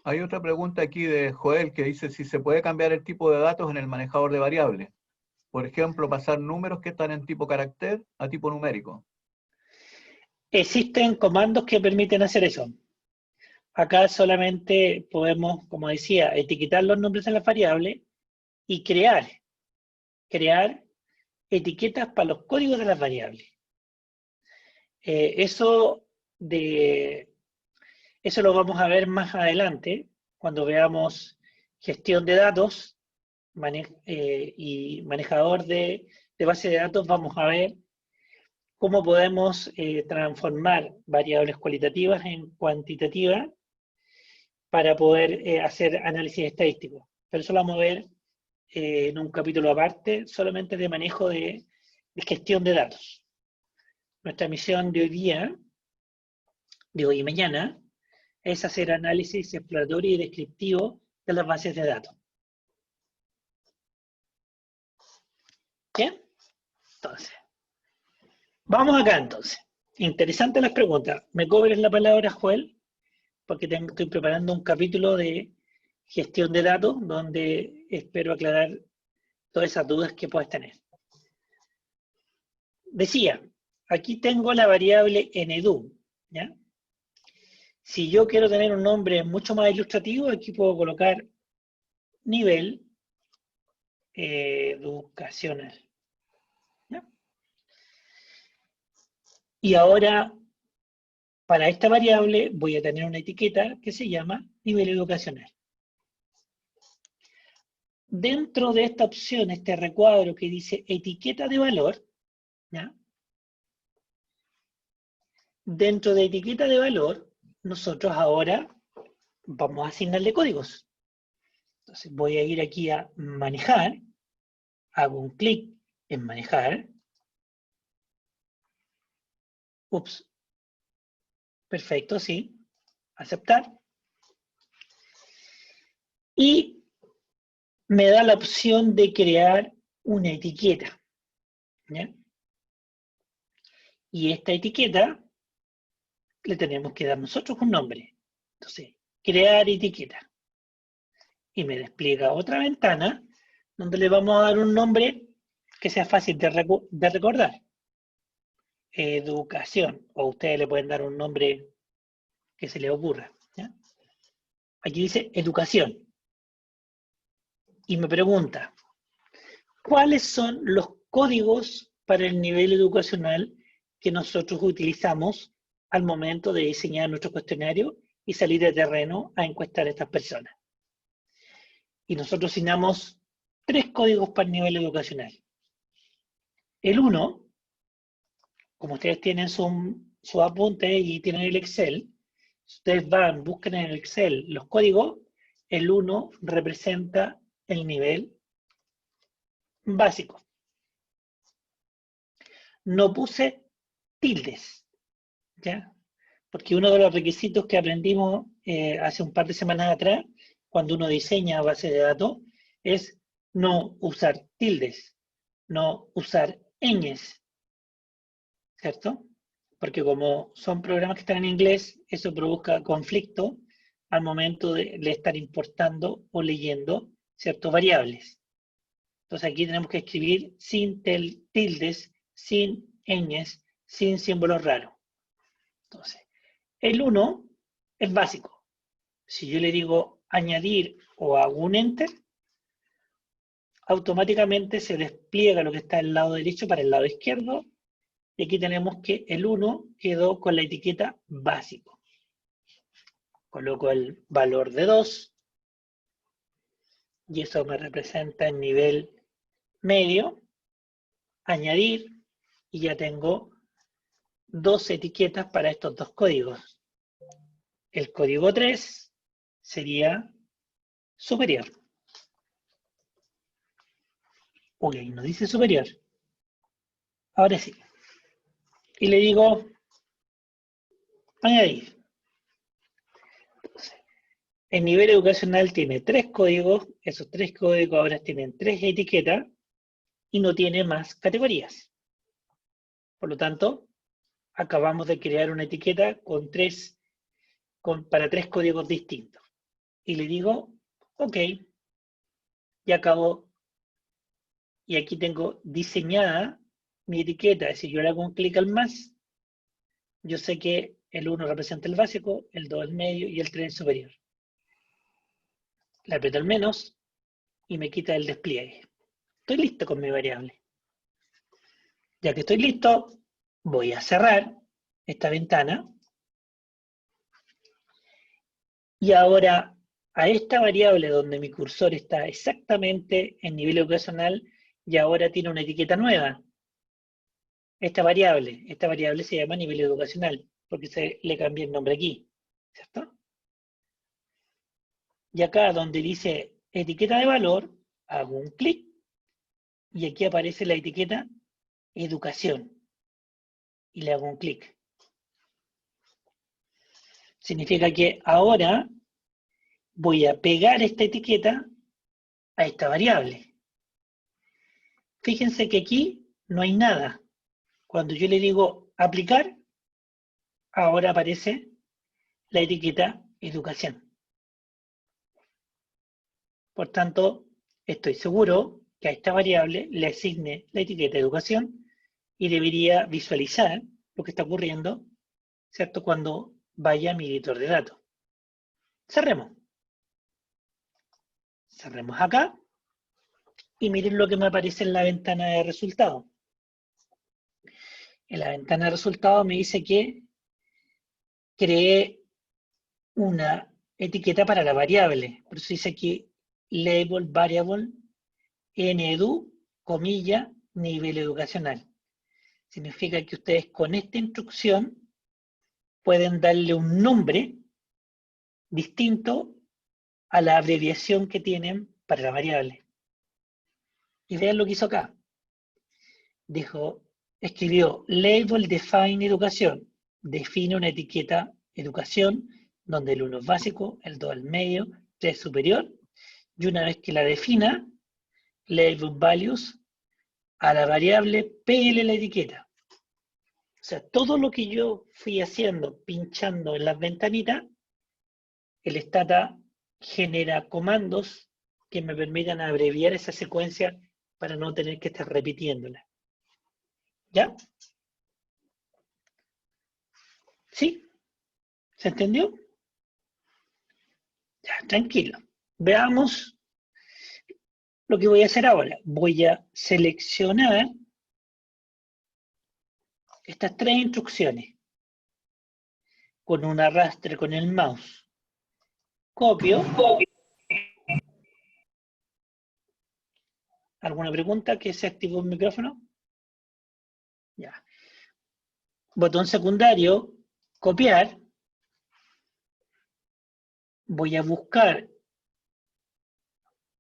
hay otra pregunta aquí de Joel que dice si se puede cambiar el tipo de datos en el manejador de variables. Por ejemplo, pasar números que están en tipo carácter a tipo numérico. Existen comandos que permiten hacer eso. Acá solamente podemos, como decía, etiquetar los nombres de las variables y crear etiquetas para los códigos de las variables. Eso lo vamos a ver más adelante, cuando veamos gestión de datos y manejador de base de datos. Vamos a ver cómo podemos transformar variables cualitativas en cuantitativas para poder hacer análisis estadístico. Pero eso lo vamos a ver en un capítulo aparte, solamente de manejo de gestión de datos. Nuestra misión de hoy día, de hoy y mañana, es hacer análisis exploratorio y descriptivo de las bases de datos. ¿Bien? Entonces, vamos acá entonces. Interesantes las preguntas. ¿Me cobres la palabra, Joel? Porque estoy preparando un capítulo de gestión de datos donde espero aclarar todas esas dudas que puedas tener. Decía, aquí tengo la variable NEDU, ¿ya? Si yo quiero tener un nombre mucho más ilustrativo, aquí puedo colocar nivel educacional. ¿Ya? Y ahora Para esta variable voy a tener una etiqueta que se llama nivel educacional. Dentro de esta opción, este recuadro que dice etiqueta de valor, ¿ya? Dentro de etiqueta de valor, nosotros ahora vamos a asignarle códigos. Entonces voy a ir aquí a manejar, hago un clic en manejar. Ups. Perfecto, sí. Aceptar. Y me da la opción de crear una etiqueta, ¿ya? Y esta etiqueta le tenemos que dar nosotros un nombre. Entonces, crear etiqueta. Y me despliega otra ventana donde le vamos a dar un nombre que sea fácil de recordar. Educación. O ustedes le pueden dar un nombre que se les ocurra, ¿ya? Aquí dice educación. Y me pregunta, ¿cuáles son los códigos para el nivel educacional que nosotros utilizamos al momento de diseñar nuestro cuestionario y salir de terreno a encuestar a estas personas? Y nosotros asignamos 3 códigos para el nivel educacional. El 1, como ustedes tienen su apunte y tienen el Excel, si ustedes van, buscan en el Excel los códigos, el 1 representa el nivel básico. No puse tildes, ¿ya? Porque uno de los requisitos que aprendimos hace un par de semanas atrás, cuando uno diseña base de datos, es no usar tildes, no usar ñes, ¿cierto? Porque como son programas que están en inglés, eso provoca conflicto al momento de estar importando o leyendo ciertas variables. Entonces aquí tenemos que escribir sin tildes, sin ñes, sin símbolos raros. Entonces, el 1 es básico. Si yo le digo añadir o hago un enter, automáticamente se despliega lo que está del lado derecho para el lado izquierdo. Y aquí tenemos que el 1 quedó con la etiqueta básico. Coloco el valor de 2. Y eso me representa el nivel medio. Añadir. Y ya tengo 2 etiquetas para estos 2 códigos. El código 3 sería superior. Uy, ahí no dice superior. Ahora sí. Y le digo añadir. Entonces, el nivel educacional tiene 3 códigos. Esos 3 códigos ahora tienen 3 etiquetas y no tiene más categorías. Por lo tanto, acabamos de crear una etiqueta para 3 códigos distintos. Y le digo, ok, y acabo, y aquí tengo diseñada mi etiqueta. Si yo le hago un clic al más, yo sé que el 1 representa el básico, el 2 el medio y el 3 el superior. Le aprieto el menos y me quita el despliegue. Estoy listo con mi variable. Ya que estoy listo, voy a cerrar esta ventana. Y ahora, a esta variable donde mi cursor está exactamente en nivel educacional, y ahora tiene una etiqueta nueva. Esta variable se llama nivel educacional, porque le cambié el nombre aquí, ¿cierto? Y acá donde dice etiqueta de valor, hago un clic, y aquí aparece la etiqueta educación, y le hago un clic. Significa que ahora voy a pegar esta etiqueta a esta variable. Fíjense que aquí no hay nada. Cuando yo le digo aplicar, ahora aparece la etiqueta educación. Por tanto, estoy seguro que a esta variable le asigne la etiqueta educación y debería visualizar lo que está ocurriendo, ¿cierto? Cuando vaya a mi editor de datos. Cerremos. Cerremos acá y miren lo que me aparece en la ventana de resultados. En la ventana de resultados me dice que creé una etiqueta para la variable. Por eso dice aquí label variable nedu, comilla, nivel educacional. Significa que ustedes con esta instrucción pueden darle un nombre distinto a la abreviación que tienen para la variable. Y vean lo que hizo acá. Escribió label define educación. Define una etiqueta educación, donde el 1 es básico, el 2 al medio, 3 superior, y una vez que la defina, label values, a la variable pégale la etiqueta. O sea, todo lo que yo fui haciendo, pinchando en las ventanitas, el Stata genera comandos que me permitan abreviar esa secuencia para no tener que estar repitiéndola. ¿Ya? ¿Sí? ¿Se entendió? Ya, tranquilo. Veamos lo que voy a hacer ahora. Voy a seleccionar estas 3 instrucciones con un arrastre con el mouse. Copio. ¿Alguna pregunta? ¿Que se activó el micrófono? Ya. Botón secundario, copiar. Voy a buscar,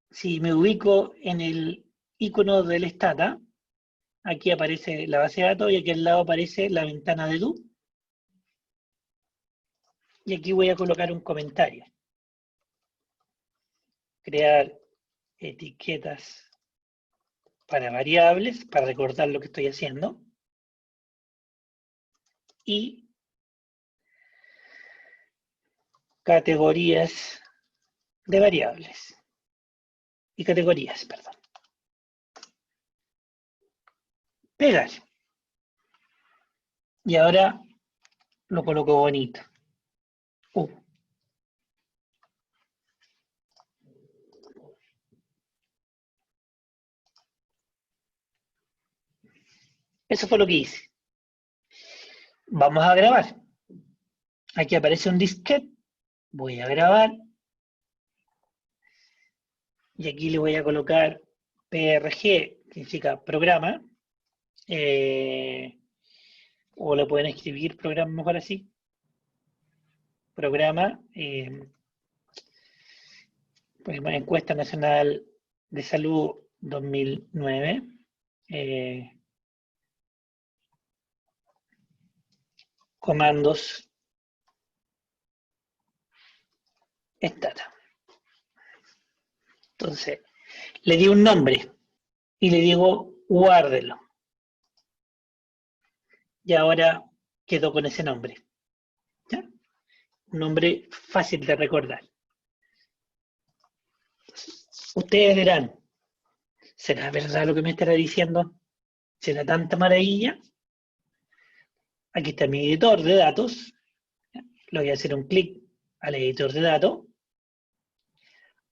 si me ubico en el icono del Stata, aquí aparece la base de datos y aquí al lado aparece la ventana de Edu. Y aquí voy a colocar un comentario. Crear etiquetas para variables, para recordar lo que estoy haciendo. Y categorías de variables. Y categorías, perdón. Pegar. Y ahora lo coloco bonito. Eso fue lo que hice. Vamos a grabar. Aquí aparece un disquete. Voy a grabar. Y aquí le voy a colocar PRG, que significa programa. O le pueden escribir programa mejor así. Programa. Pues, Encuesta Nacional de Salud 2009. Comandos Stata. Entonces, le di un nombre y le digo guárdelo. Y ahora quedó con ese nombre. ¿Ya? Un nombre fácil de recordar. Ustedes dirán, ¿será verdad lo que me estará diciendo? ¿Será tanta maravilla? Aquí está mi editor de datos. Le voy a hacer un clic al editor de datos.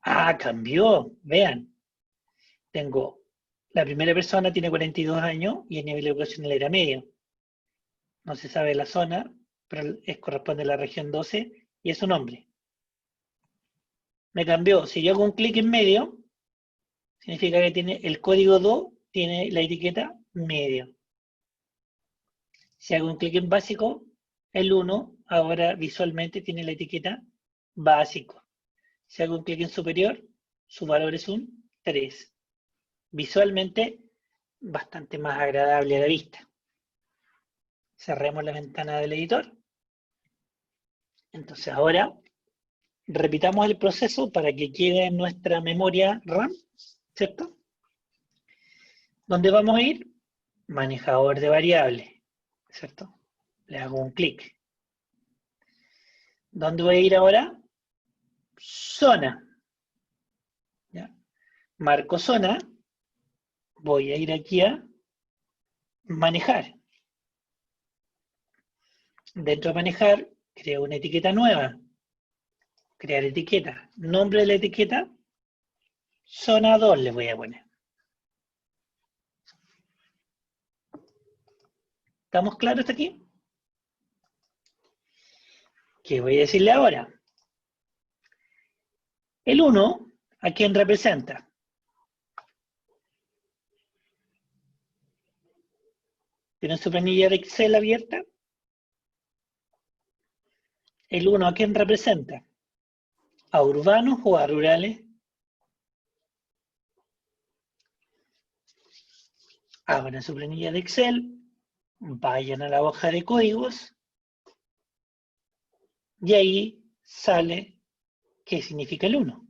Ah, cambió. Vean. Tengo la primera persona, tiene 42 años y el nivel educacional era medio. No se sabe la zona, pero corresponde a la región 12 y es un hombre. Me cambió. Si yo hago un clic en medio, significa que tiene el código 2, tiene la etiqueta medio. Si hago un clic en básico, el 1 ahora visualmente tiene la etiqueta básico. Si hago un clic en superior, su valor es un 3. Visualmente, bastante más agradable a la vista. Cerremos la ventana del editor. Entonces ahora repitamos el proceso para que quede en nuestra memoria RAM, ¿cierto? ¿Dónde vamos a ir? Manejador de variables, ¿cierto? Le hago un clic. ¿Dónde voy a ir ahora? Zona. ¿Ya? Marco zona. Voy a ir aquí a manejar. Dentro de manejar, creo una etiqueta nueva. Crear etiqueta. Nombre de la etiqueta, zona 2 le voy a poner. ¿Estamos claros hasta aquí? ¿Qué voy a decirle ahora? El 1, ¿a quién representa? ¿Tienen su planilla de Excel abierta? El 1, ¿a quién representa? ¿A urbanos o a rurales? Abran su planilla de Excel, vayan a la hoja de códigos y ahí sale qué significa el 1.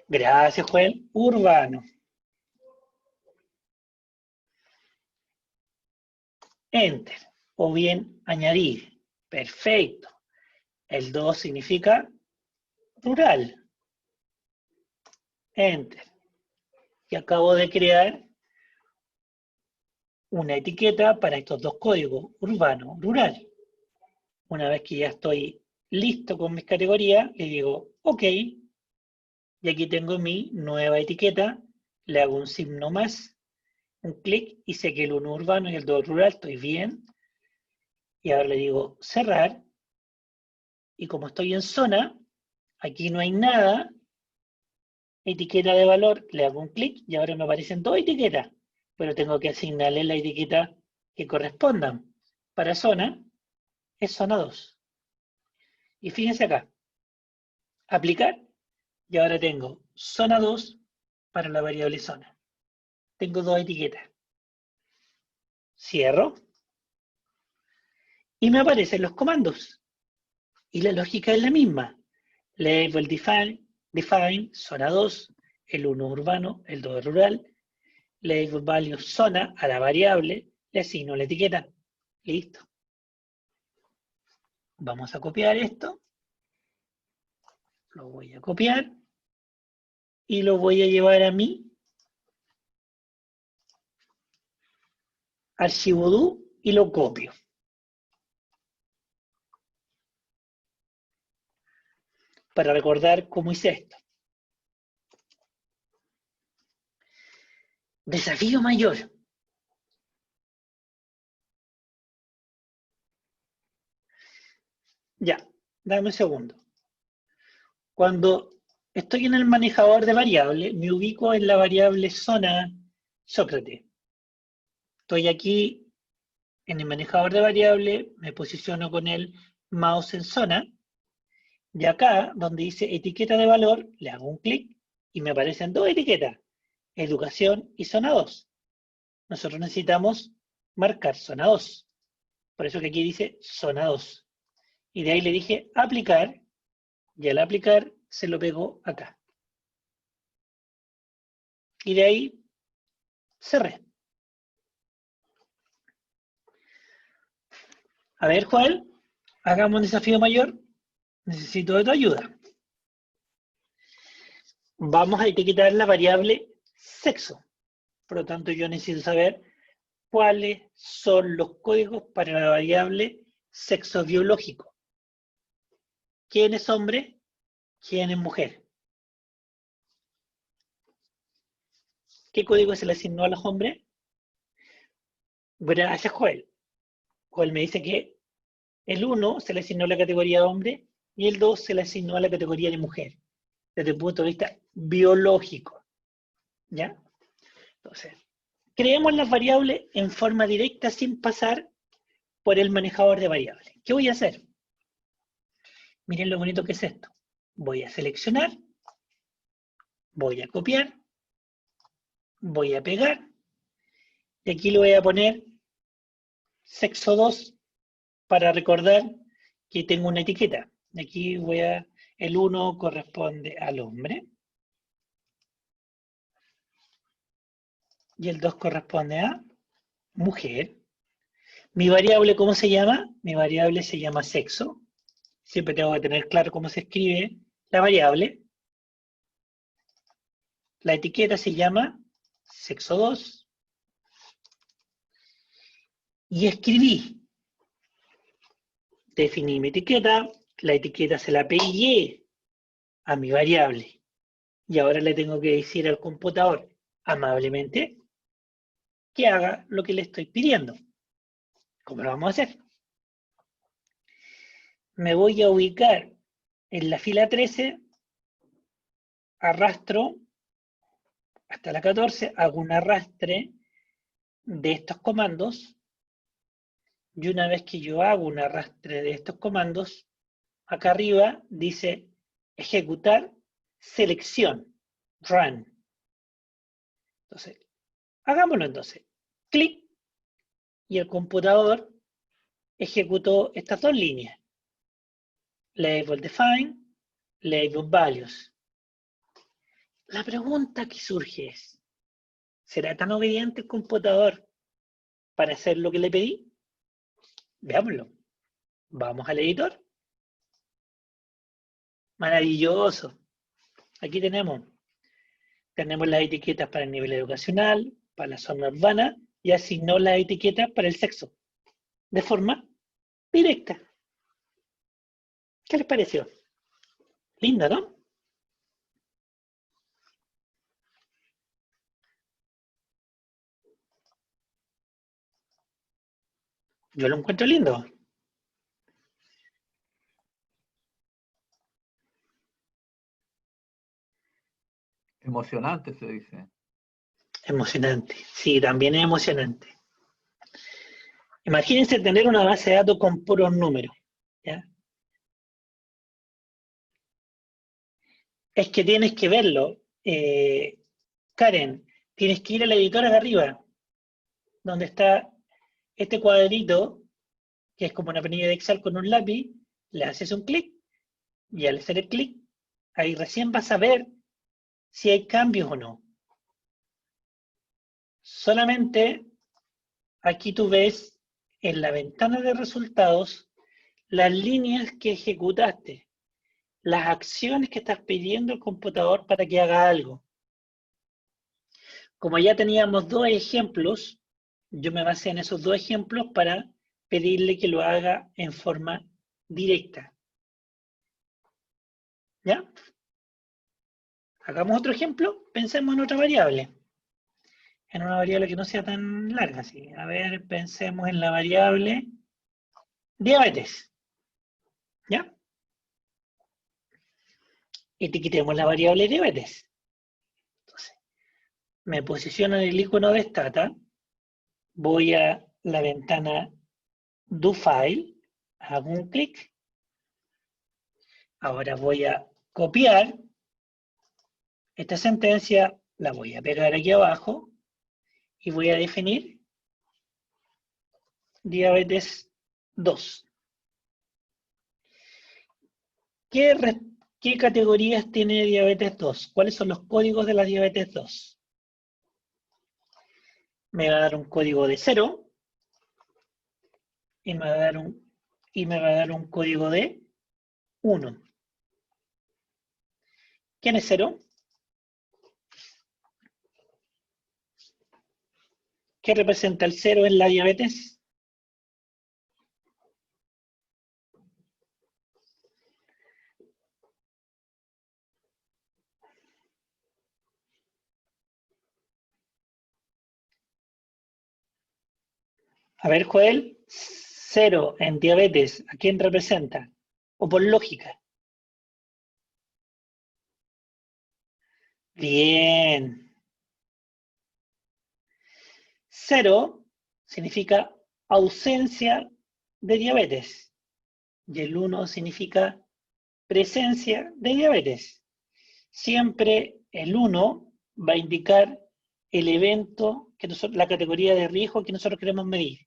Gracias, Joel. Urbano. Enter. O bien añadir. Perfecto. El 2 significa rural. Enter. Y acabo de crear una etiqueta para estos dos códigos, urbano, rural. Una vez que ya estoy listo con mis categorías, le digo OK. Y aquí tengo mi nueva etiqueta. Le hago un signo más, un clic, y sé que el 1 urbano y el 2 rural, estoy bien. Y ahora le digo cerrar. Y como estoy en zona, aquí no hay nada. Etiqueta de valor, le hago un clic y ahora me aparecen dos etiquetas. Pero tengo que asignarle la etiqueta que correspondan. Para zona, es zona 2. Y fíjense acá. Aplicar. Y ahora tengo zona 2 para la variable zona. Tengo dos etiquetas. Cierro. Y me aparecen los comandos. Y la lógica es la misma. Label define, zona 2, el 1 urbano, el 2 rural. Label value zona a la variable, le asigno la etiqueta. Listo. Vamos a copiar esto. Lo voy a copiar. Y lo voy a llevar a mi archivo do y lo copio. Para recordar cómo hice esto. Desafío mayor. Ya, dame un segundo. Cuando estoy en el manejador de variables, me ubico en la variable zona Sócrates. Estoy aquí en el manejador de variables, me posiciono con el mouse en zona, y acá, donde dice etiqueta de valor, le hago un clic y me aparecen dos etiquetas, educación y zona 2. Nosotros necesitamos marcar zona 2. Por eso que aquí dice zona 2. Y de ahí le dije aplicar, y al aplicar se lo pegó acá. Y de ahí cerré. A ver, Joel, hagamos un desafío mayor. Necesito de tu ayuda. Vamos a etiquetar la variable sexo. Por lo tanto, yo necesito saber cuáles son los códigos para la variable sexo biológico. ¿Quién es hombre? ¿Quién es mujer? ¿Qué código se le asignó a los hombres? Gracias, Joel. Joel me dice que el 1 se le asignó a la categoría de hombre y el 2 se le asignó a la categoría de mujer, desde el punto de vista biológico. ¿Ya? Entonces, creemos las variables en forma directa sin pasar por el manejador de variables. ¿Qué voy a hacer? Miren lo bonito que es esto. Voy a seleccionar, voy a copiar, voy a pegar, y aquí le voy a poner sexo 2 para recordar que tengo una etiqueta. Aquí el 1 corresponde al hombre, y el 2 corresponde a mujer. Mi variable, ¿cómo se llama? Mi variable se llama sexo. Siempre tengo que tener claro cómo se escribe la variable. La etiqueta se llama sexo 2. Y escribí. Definí mi etiqueta. La etiqueta se la pegué a mi variable. Y ahora le tengo que decir al computador, amablemente, que haga lo que le estoy pidiendo. ¿Cómo lo vamos a hacer? Me voy a ubicar en la fila 13, arrastro hasta la 14, hago un arrastre de estos comandos, y una vez que yo hago un arrastre de estos comandos, acá arriba dice ejecutar selección, run. Entonces, hagámoslo entonces. Clic, y el computador ejecutó estas dos líneas. Label define, label values. La pregunta que surge es, ¿será tan obediente el computador para hacer lo que le pedí? Veámoslo. Vamos al editor. Maravilloso. Aquí tenemos las etiquetas para el nivel educacional, para la zona urbana, y asignó las etiquetas para el sexo, de forma directa. ¿Qué les pareció? Lindo, ¿no? Yo lo encuentro lindo. Emocionante se dice. Emocionante. Sí, también es emocionante. Imagínense tener una base de datos con puros números. ¿Ya? Es que tienes que verlo. Karen, tienes que ir al editor de arriba, donde está este cuadrito, que es como una planilla de Excel con un lápiz, le haces un clic, y al hacer el clic, ahí recién vas a ver si hay cambios o no. Solamente aquí tú ves en la ventana de resultados las líneas que ejecutaste, las acciones que estás pidiendo al computador para que haga algo. Como ya teníamos dos ejemplos, yo me basé en esos dos ejemplos para pedirle que lo haga en forma directa. ¿Ya? Hagamos otro ejemplo, pensemos en otra variable. En una variable que no sea tan larga. ¿Sí? A ver, pensemos en la variable diabetes. ¿Ya? Etiquetemos la variable diabetes. Entonces, me posiciono en el icono de Stata, voy a la ventana Do File, hago un clic. Ahora voy a copiar esta sentencia, la voy a pegar aquí abajo y voy a definir diabetes 2. ¿Qué categorías tiene diabetes 2? ¿Cuáles son los códigos de la diabetes 2? Me va a dar un código de 0 y me va a dar un código de 1. ¿Quién es 0? ¿Qué representa el 0 en la diabetes? A ver, Joel, 0 en diabetes, ¿a quién representa? O por lógica. Bien. 0 significa ausencia de diabetes y el 1 significa presencia de diabetes. Siempre el 1 va a indicar el evento, la categoría de riesgo que nosotros queremos medir.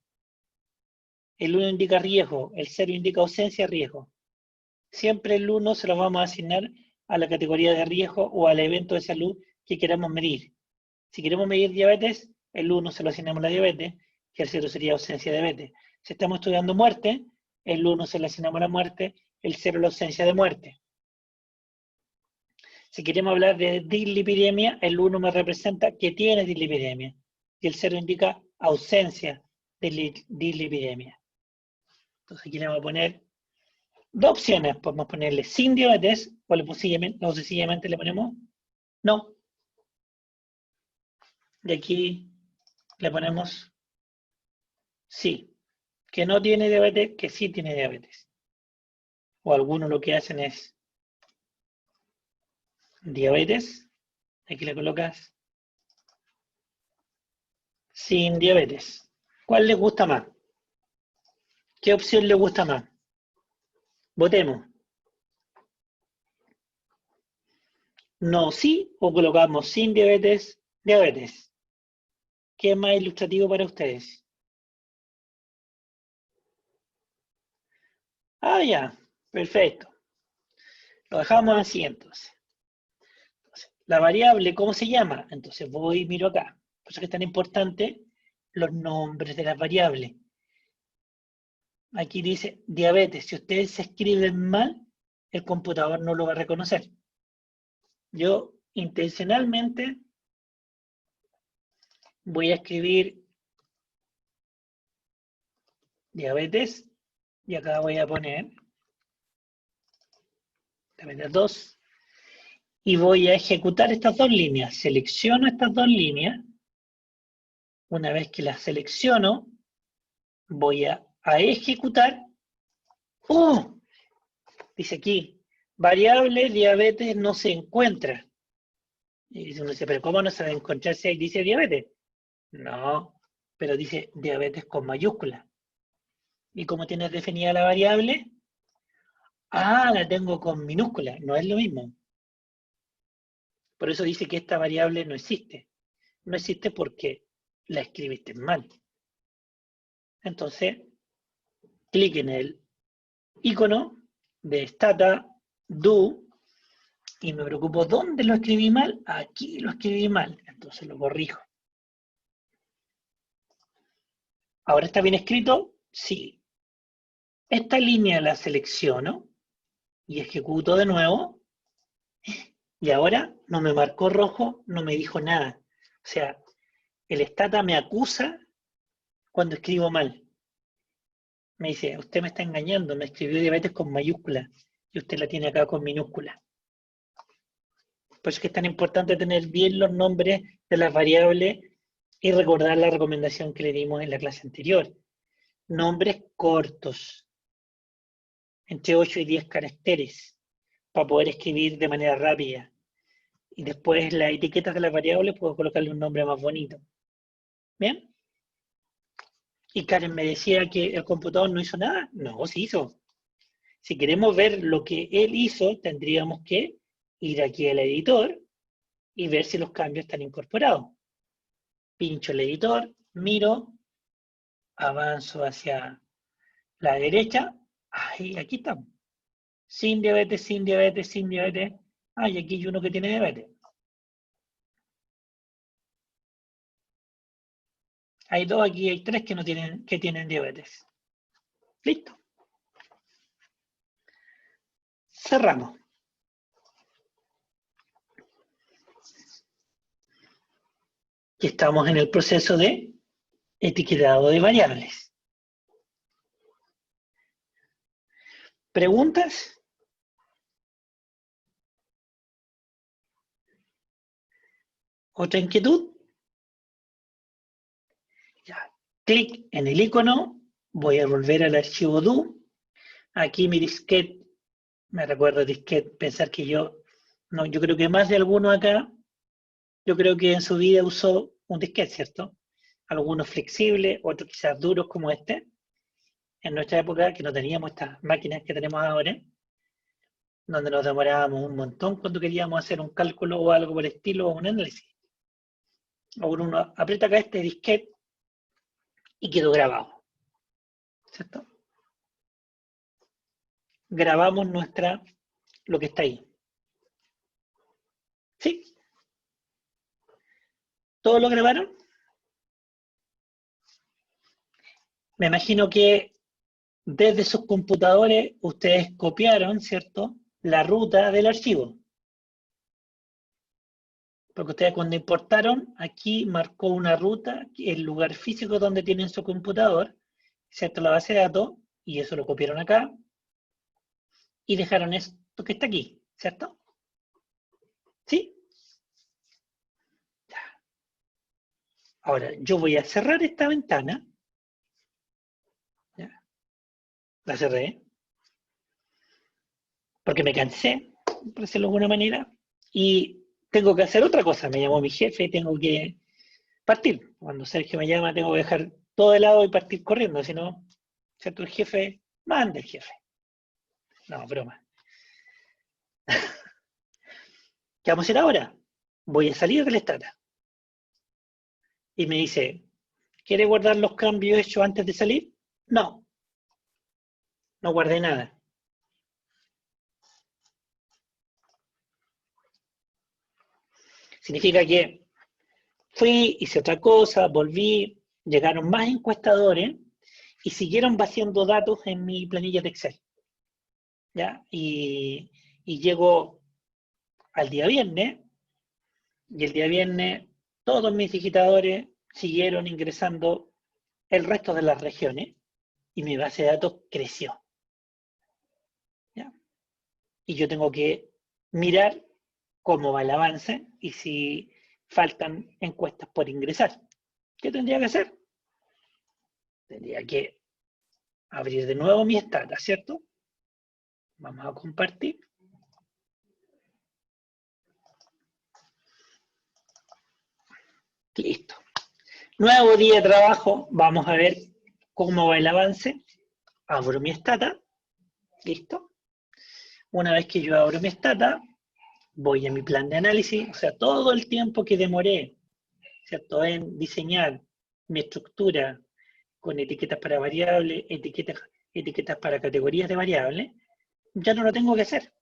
El 1 indica riesgo, el 0 indica ausencia de riesgo. Siempre el 1 se lo vamos a asignar a la categoría de riesgo o al evento de salud que queramos medir. Si queremos medir diabetes, el 1 se lo asignamos a la diabetes, y el 0 sería ausencia de diabetes. Si estamos estudiando muerte, el 1 se le asignamos a la muerte, el 0 la ausencia de muerte. Si queremos hablar de dislipidemia, el 1 me representa que tiene dislipidemia, y el 0 indica ausencia de dislipidemia. Entonces aquí le vamos a poner dos opciones. Podemos ponerle sin diabetes, o sencillamente le ponemos no. Y aquí le ponemos sí. que no tiene diabetes, que sí tiene diabetes. O algunos lo que hacen es diabetes, aquí le colocas sin diabetes. ¿Cuál le gusta más? ¿Qué opción le gusta más? Votemos. No, sí, o colocamos sin diabetes, diabetes. ¿Qué es más ilustrativo para ustedes? Ah, ya, perfecto. Lo dejamos así entonces. La variable, ¿cómo se llama? Entonces voy y miro acá. Por eso que es tan importante los nombres de las variables. Aquí dice diabetes. Si ustedes se escriben mal, el computador no lo va a reconocer. Yo intencionalmente voy a escribir diabetes y acá voy a poner diabetes 2 y voy a ejecutar estas dos líneas. Selecciono estas dos líneas. Una vez que las selecciono, voy a ejecutar. ¡Oh! Dice aquí, variable diabetes no se encuentra. Y uno dice, pero ¿cómo no se va a encontrar si ahí dice diabetes? No, pero dice diabetes con mayúscula. ¿Y cómo tienes definida la variable? Ah, la tengo con minúscula, no es lo mismo. Por eso dice que esta variable no existe. No existe porque la escribiste mal. Entonces, clic en el icono de Stata, Do, y me preocupo dónde lo escribí mal. Aquí lo escribí mal, entonces lo corrijo. ¿Ahora está bien escrito? Sí. Esta línea la selecciono y ejecuto de nuevo. Y ahora no me marcó rojo, no me dijo nada. O sea, el Stata me acusa cuando escribo mal. Me dice, usted me está engañando, me escribió diabetes con mayúscula y usted la tiene acá con minúscula. Por eso es que es tan importante tener bien los nombres de las variables y recordar la recomendación que le dimos en la clase anterior. Nombres cortos, entre 8 y 10 caracteres, para poder escribir de manera rápida. Y después las etiquetas de las variables puedo colocarle un nombre más bonito. ¿Bien? Y Karen me decía que el computador no hizo nada. No, sí hizo. Si queremos ver lo que él hizo, tendríamos que ir aquí al editor y ver si los cambios están incorporados. Pincho el editor, miro, avanzo hacia la derecha. Ahí, aquí estamos. Sin diabetes, sin diabetes, sin diabetes. Ah, y aquí hay uno que tiene diabetes. Hay dos, aquí hay tres que tienen diabetes. Listo. Cerramos. Y estamos en el proceso de etiquetado de variables. ¿Preguntas? ¿Otra inquietud? Ya. Clic en el icono, voy a volver al archivo do. Aquí mi disquete, me recuerdo disquete, pensar que yo creo que más de alguno acá, yo creo que en su vida usó un disquete, ¿cierto? Algunos flexibles, otros quizás duros como este. En nuestra época, que no teníamos estas máquinas que tenemos ahora, donde nos demorábamos un montón cuando queríamos hacer un cálculo o algo por el estilo o un análisis. Ahora uno aprieta acá este disquete y quedó grabado, ¿cierto? Grabamos lo que está ahí. ¿Sí? ¿Todos lo grabaron? Me imagino que desde sus computadores ustedes copiaron, ¿cierto?, la ruta del archivo. Porque ustedes cuando importaron, aquí marcó una ruta, el lugar físico donde tienen su computador, ¿cierto?, la base de datos, y eso lo copiaron acá, y dejaron esto que está aquí, ¿cierto? ¿Sí? Ahora, yo voy a cerrar esta ventana, ¿ya? La cerré. Porque me cansé, por decirlo de alguna manera, y tengo que hacer otra cosa. Me llamó mi jefe y tengo que partir. Cuando Sergio me llama, tengo que dejar todo de lado y partir corriendo, si no, ¿cierto? El jefe, manda el jefe. No, broma. ¿Qué vamos a hacer ahora? Voy a salir del Stata. Y me dice, ¿quiere guardar los cambios hechos antes de salir? No, no guardé nada. Significa que fui, hice otra cosa, volví, llegaron más encuestadores y siguieron vaciando datos en mi planilla de Excel. ¿Ya? Y llego al día viernes, y el día viernes todos mis digitadores siguieron ingresando el resto de las regiones y mi base de datos creció. ¿Ya? Y yo tengo que mirar cómo va el avance y si faltan encuestas por ingresar. ¿Qué tendría que hacer? Tendría que abrir de nuevo mi Stata, ¿cierto? Vamos a compartir. Listo. Nuevo día de trabajo. Vamos a ver cómo va el avance. Abro mi Stata. Listo. Una vez que yo abro mi Stata, voy a mi plan de análisis. O sea, todo el tiempo que demoré, ¿cierto?, en diseñar mi estructura con etiquetas para variables, etiquetas para categorías de variables, ya no lo tengo que hacer.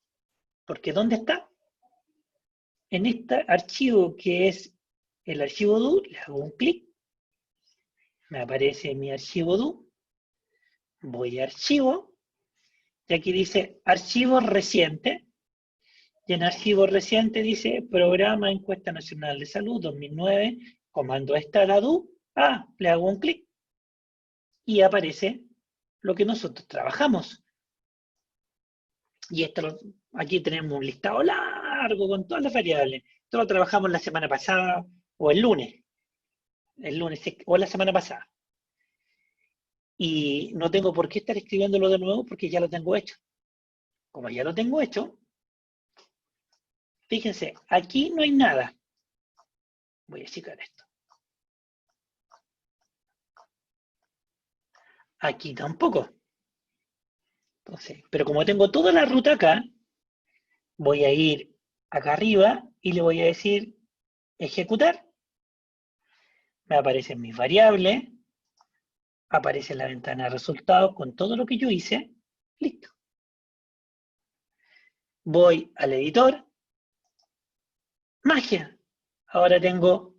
Porque ¿dónde está? En este archivo que es el archivo do, le hago un clic, me aparece mi archivo do, voy a archivo, y aquí dice archivo reciente, y en archivo reciente dice Programa Encuesta Nacional de Salud 2009, comando stata do, le hago un clic, y aparece lo que nosotros trabajamos. Y aquí tenemos un listado largo con todas las variables. Esto lo trabajamos la semana pasada o el lunes o la semana pasada. Y no tengo por qué estar escribiéndolo de nuevo porque ya lo tengo hecho. Como ya lo tengo hecho, fíjense, aquí no hay nada. Voy a checar esto. Aquí tampoco. Entonces, pero como tengo toda la ruta acá, voy a ir acá arriba y le voy a decir ejecutar. Me aparecen mis variables, aparece la ventana de resultados con todo lo que yo hice. Listo. Voy al editor. ¡Magia! Ahora tengo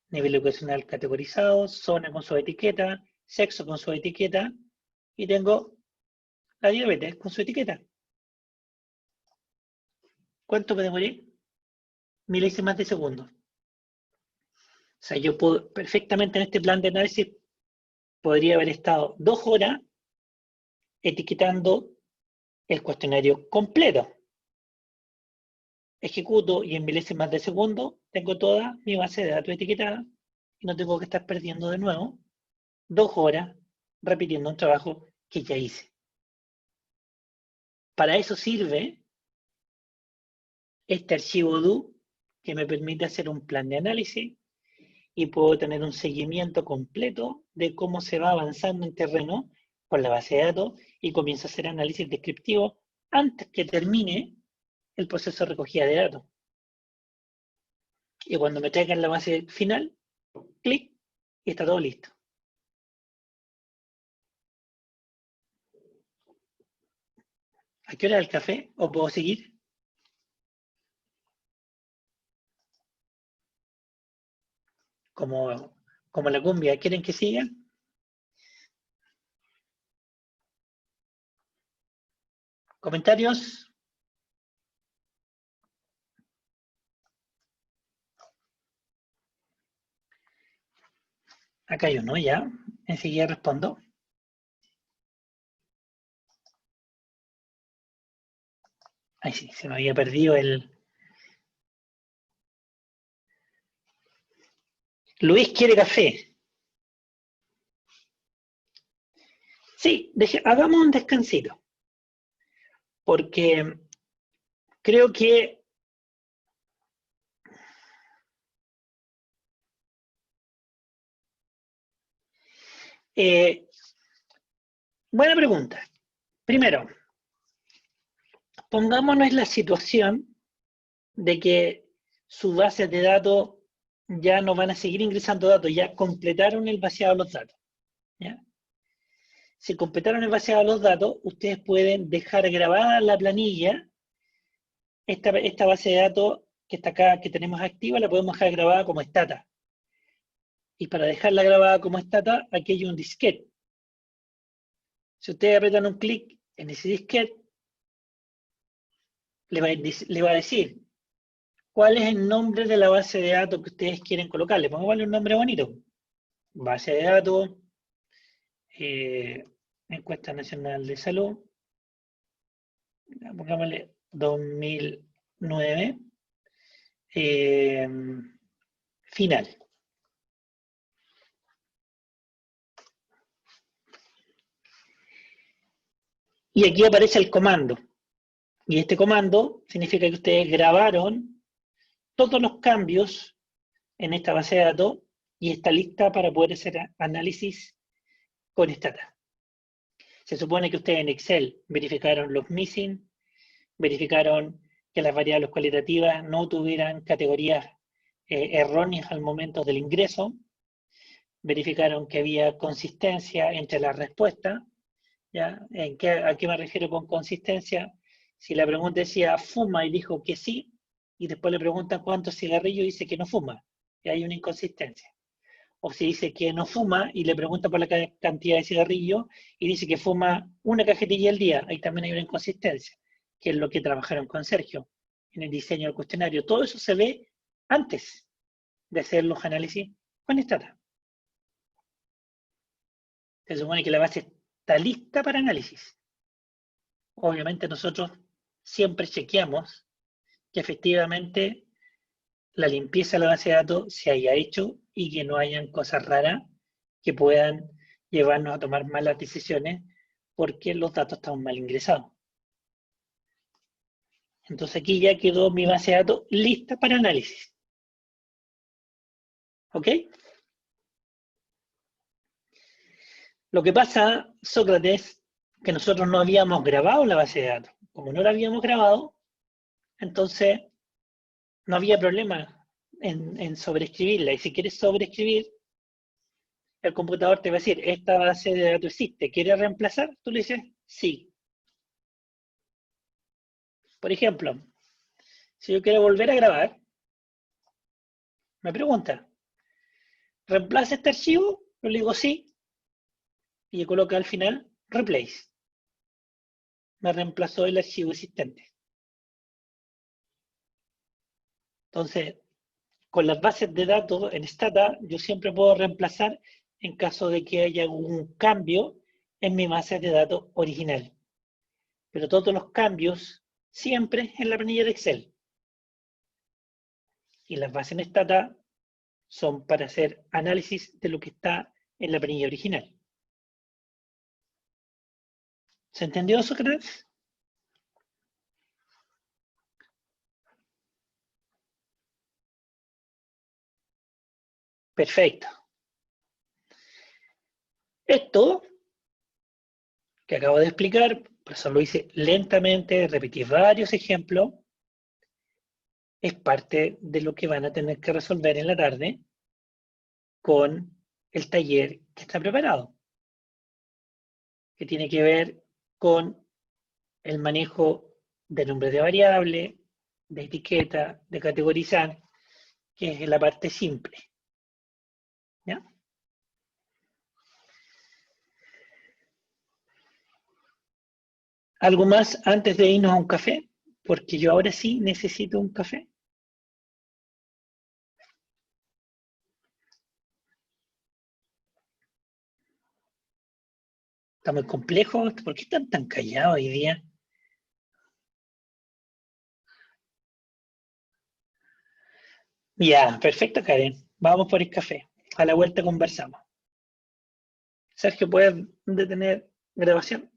nivel educacional categorizado, zona con su etiqueta, sexo con su etiqueta, y tengo la diabetes con su etiqueta. ¿Cuánto me demoré? Milésimas de segundo. O sea, yo puedo perfectamente en este plan de análisis podría haber estado 2 horas etiquetando el cuestionario completo. Ejecuto y en milésimas de segundo tengo toda mi base de datos etiquetada y no tengo que estar perdiendo de nuevo 2 horas repitiendo un trabajo que ya hice. Para eso sirve este archivo do que me permite hacer un plan de análisis y puedo tener un seguimiento completo de cómo se va avanzando en terreno con la base de datos y comienzo a hacer análisis descriptivo antes que termine el proceso de recogida de datos. Y cuando me traigan la base final, clic y está todo listo. ¿A qué hora el café? ¿O puedo seguir? Como la cumbia, ¿quieren que siga? ¿Comentarios? Acá hay uno, ya. Enseguida respondo. Ay, sí, se me había perdido el... Luis quiere café. Sí, hagamos un descansito, porque creo que buena pregunta. Primero, pongámonos en la situación de que sus bases de datos ya no van a seguir ingresando datos, ya completaron el vaciado de los datos. ¿Ya? Si completaron el vaciado de los datos, ustedes pueden dejar grabada la planilla. Esta base de datos que está acá, que tenemos activa, la podemos dejar grabada como stata. Y para dejarla grabada como stata, aquí hay un disquete. Si ustedes apretan un clic en ese disquete, le va a decir cuál es el nombre de la base de datos que ustedes quieren colocarle. Pongámosle un nombre bonito. Base de datos, encuesta nacional de salud, pongámosle 2009, final. Y aquí aparece el comando. Y este comando significa que ustedes grabaron todos los cambios en esta base de datos y está lista para poder hacer análisis con stata. Se supone que ustedes en Excel verificaron los missing, verificaron que las variables cualitativas no tuvieran categorías erróneas al momento del ingreso, verificaron que había consistencia entre las respuestas. ¿Ya? ¿A qué me refiero con consistencia? Si la pregunta decía fuma y dijo que sí, y después le preguntan cuántos cigarrillos, dice que no fuma, y hay una inconsistencia. O si dice que no fuma y le pregunta por la cantidad de cigarrillos y dice que fuma una cajetilla al día, ahí también hay una inconsistencia, que es lo que trabajaron con Sergio en el diseño del cuestionario. Todo eso se ve antes de hacer los análisis con stata. Se supone que la base está lista para análisis. Obviamente nosotros siempre chequeamos que efectivamente la limpieza de la base de datos se haya hecho y que no hayan cosas raras que puedan llevarnos a tomar malas decisiones porque los datos están mal ingresados. Entonces aquí ya quedó mi base de datos lista para análisis. ¿Ok? Lo que pasa, Sócrates, que nosotros no habíamos grabado la base de datos. Como no la habíamos grabado, entonces no había problema en sobreescribirla. Y si quieres sobreescribir, el computador te va a decir, esta base de datos existe, ¿quieres reemplazar? Tú le dices, sí. Por ejemplo, si yo quiero volver a grabar, me pregunta, ¿reemplaza este archivo? Yo le digo sí, y yo coloco al final, replace. Me reemplazó el archivo existente. Entonces, con las bases de datos en Stata, yo siempre puedo reemplazar en caso de que haya algún cambio en mi base de datos original. Pero todos los cambios siempre en la planilla de Excel. Y las bases en Stata son para hacer análisis de lo que está en la planilla original. ¿Se entendió, Sócrates? Perfecto. Esto que acabo de explicar, por eso lo hice lentamente, repetí varios ejemplos, es parte de lo que van a tener que resolver en la tarde con el taller que está preparado, que tiene que ver con el manejo de nombres de variable, de etiqueta, de categorizar, que es la parte simple. ¿Ya? ¿Algo más antes de irnos a un café? Porque yo ahora sí necesito un café. Está muy complejo. ¿Por qué están tan callados hoy día? Ya, perfecto, Karen. Vamos por el café. A la vuelta conversamos. Sergio, ¿puedes detener Grabación.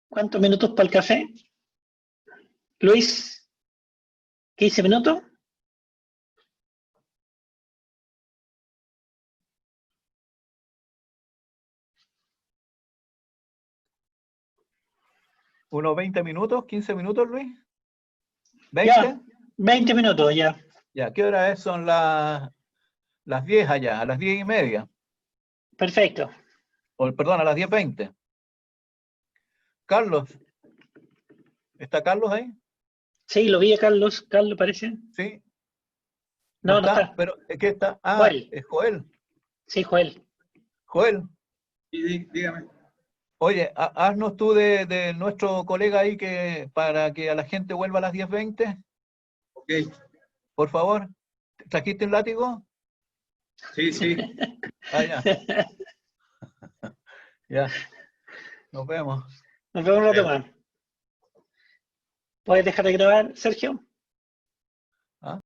¿Cuántos minutos para el café? Luis, ¿15 minutos? ¿Unos 20 minutos? ¿15 minutos, Luis? Ya, ¿20? 20 minutos ya. Ya, ¿qué hora es? Son las 10 allá, a las 10:30. Perfecto. O, perdón, a las 10:20. Carlos, ¿está Carlos ahí? Sí, lo vi a Carlos. Carlos parece. Sí, no No, no está, está. pero ¿qué está? Ah, Joel. es Joel. Sí, Joel. Joel, Sí, dígame. oye, haznos tú de nuestro colega ahí para que a la gente vuelva a las 10:20, Ok, por favor. ¿Trajiste un látigo? sí, sí. Ah, ya, ya. Nos vemos. Nos vemos un rato más. ¿Puedes dejar de grabar, Sergio?